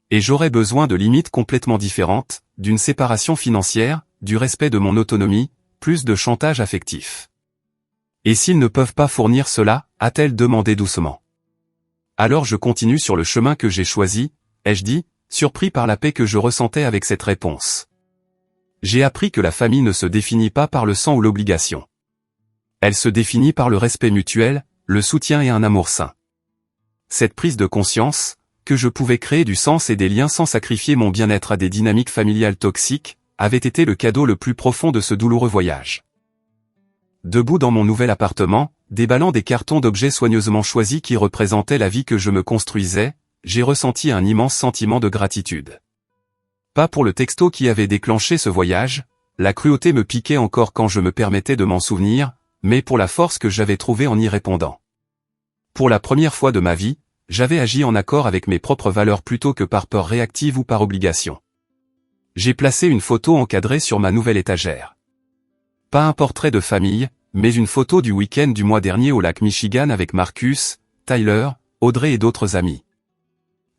Et j'aurais besoin de limites complètement différentes, d'une séparation financière, du respect de mon autonomie, plus de chantage affectif. Et s'ils ne peuvent pas fournir cela, a-t-elle demandé doucement. Alors je continue sur le chemin que j'ai choisi, ai-je dit, surpris par la paix que je ressentais avec cette réponse. J'ai appris que la famille ne se définit pas par le sang ou l'obligation. Elle se définit par le respect mutuel, le soutien et un amour sain. Cette prise de conscience, que je pouvais créer du sens et des liens sans sacrifier mon bien-être à des dynamiques familiales toxiques, avait été le cadeau le plus profond de ce douloureux voyage. Debout dans mon nouvel appartement, déballant des cartons d'objets soigneusement choisis qui représentaient la vie que je me construisais, j'ai ressenti un immense sentiment de gratitude. Pas pour le texto qui avait déclenché ce voyage, la cruauté me piquait encore quand je me permettais de m'en souvenir, mais pour la force que j'avais trouvée en y répondant. Pour la première fois de ma vie, j'avais agi en accord avec mes propres valeurs plutôt que par peur réactive ou par obligation. J'ai placé une photo encadrée sur ma nouvelle étagère. Pas un portrait de famille, mais une photo du week-end du mois dernier au lac Michigan avec Marcus, Tyler, Audrey et d'autres amis.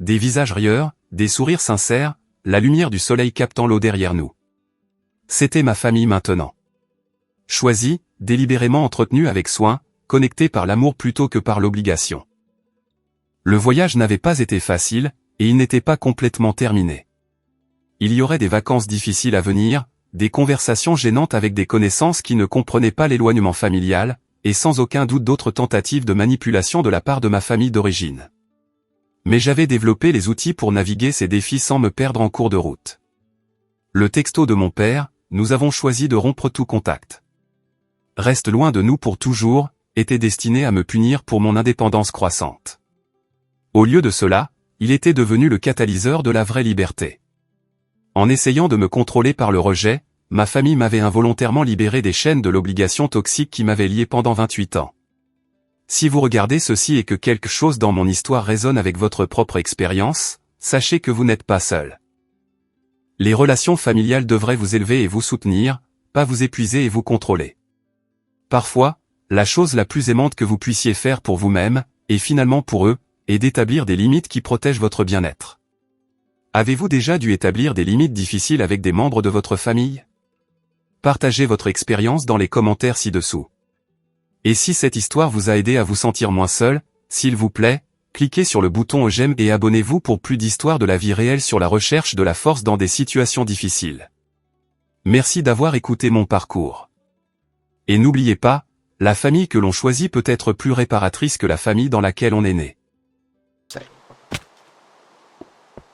Des visages rieurs, des sourires sincères, la lumière du soleil captant l'eau derrière nous. C'était ma famille maintenant. Choisie, délibérément entretenue avec soin, connectée par l'amour plutôt que par l'obligation. Le voyage n'avait pas été facile, et il n'était pas complètement terminé. Il y aurait des vacances difficiles à venir, des conversations gênantes avec des connaissances qui ne comprenaient pas l'éloignement familial, et sans aucun doute d'autres tentatives de manipulation de la part de ma famille d'origine. Mais j'avais développé les outils pour naviguer ces défis sans me perdre en cours de route. Le texto de mon père, nous avons choisi de rompre tout contact. Reste loin de nous pour toujours, était destiné à me punir pour mon indépendance croissante. Au lieu de cela, il était devenu le catalyseur de la vraie liberté. En essayant de me contrôler par le rejet, ma famille m'avait involontairement libéré des chaînes de l'obligation toxique qui m'avaient lié pendant 28 ans. Si vous regardez ceci et que quelque chose dans mon histoire résonne avec votre propre expérience, sachez que vous n'êtes pas seul. Les relations familiales devraient vous élever et vous soutenir, pas vous épuiser et vous contrôler. Parfois, la chose la plus aimante que vous puissiez faire pour vous-même, et finalement pour eux, est d'établir des limites qui protègent votre bien-être. Avez-vous déjà dû établir des limites difficiles avec des membres de votre famille? Partagez votre expérience dans les commentaires ci-dessous. Et si cette histoire vous a aidé à vous sentir moins seul, s'il vous plaît, cliquez sur le bouton j'aime et abonnez-vous pour plus d'histoires de la vie réelle sur la recherche de la force dans des situations difficiles. Merci d'avoir écouté mon parcours. Et n'oubliez pas, la famille que l'on choisit peut être plus réparatrice que la famille dans laquelle on est né.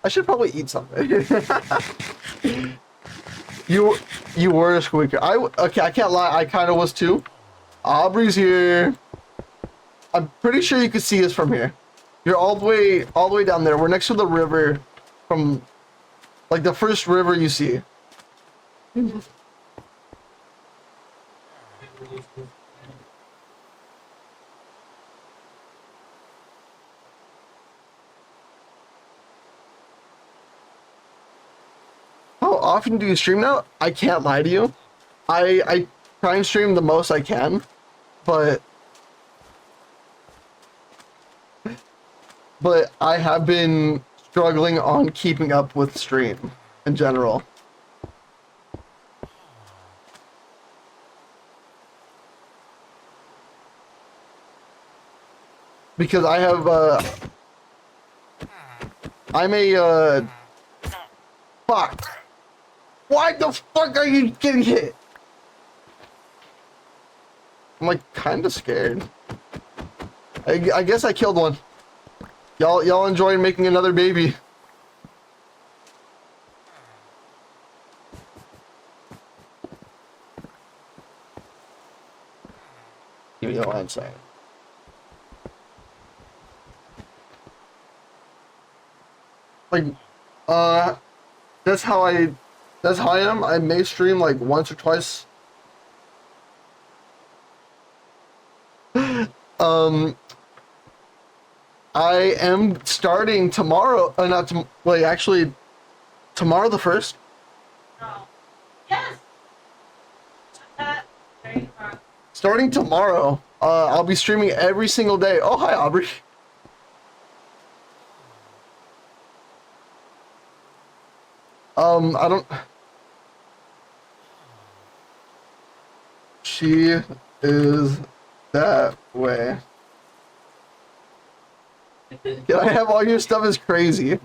I should probably eat something. you were a squeaker. Okay, I can't lie. I kind of was too. Aubrey's here. I'm pretty sure you can see us from here. You're all the way down there. We're next to the river, from like the first river you see. How often do you stream now? I can't lie to you. I try and stream the most I can, but I have been struggling on keeping up with stream in general. because I have I'm a fuck. Why the fuck are you getting hit? I'm like kind of scared. I guess I killed one. Y'all enjoy making another baby. Give me 1 second. Like, that's how I am. I may stream like once or twice. I am starting tomorrow. Not tom wait, actually, tomorrow the 1st. Oh. Yes. Very fun. Starting tomorrow, I'll be streaming every single day. Oh, hi, Aubrey. I don't. She is that way. Can I have all your stuff? Is crazy.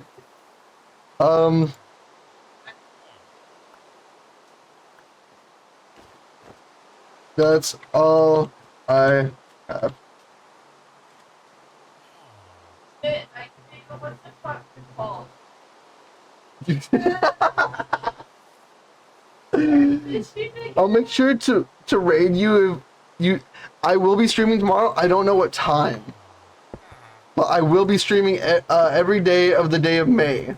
That's all I have. I think of what the fuck it's called. I'll make sure to raid you if you. I will be streaming tomorrow. I don't know what time, but I will be streaming every day of the day of May.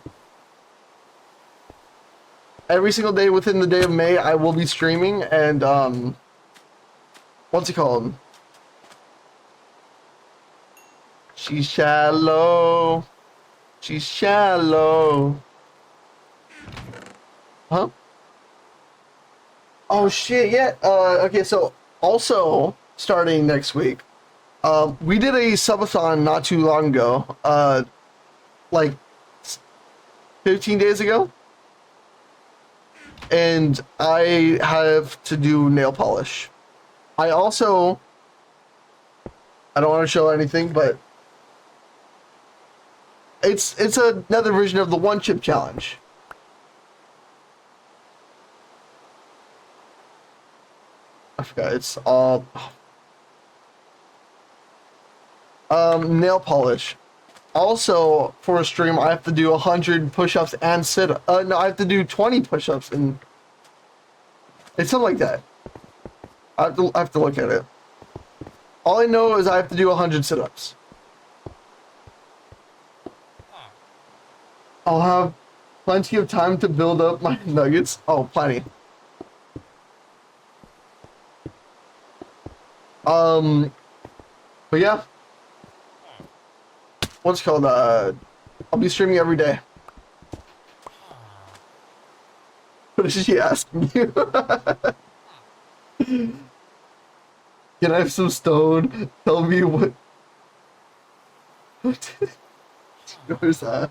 Every single day within the day of May, I will be streaming, and what's it called? She's shallow. She's shallow. Huh? Oh shit, yeah. Okay, so also starting next week, we did a subathon not too long ago. Like 15 days ago. And I have to do nail polish. I don't want to show anything, but it's another version of the one chip challenge. I forgot, it's all nail polish. Also, for a stream, I have to do 100 push-ups and no, I have to do 20 push-ups, and it's something like that. I have to look at it. All I know is I have to do 100 sit-ups. I'll have plenty of time to build up my nuggets. Oh, plenty. But yeah. What's it called? I'll be streaming every day. What is she asking you? Can I have some stone? Tell me what. What is that?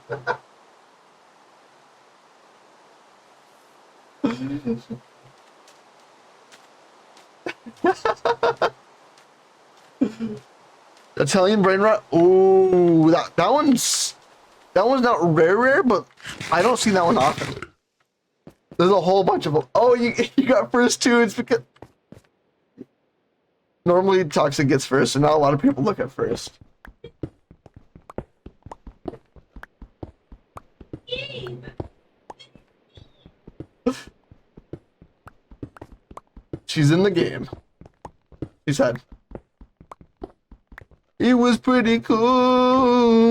Italian brain rot. Ooh, that one's not rare, but I don't see that one often. There's a whole bunch of them. Oh, you got first too. It's because normally Toxic gets first, and not a lot of people look at first. She's in the game. He said. It was pretty cool.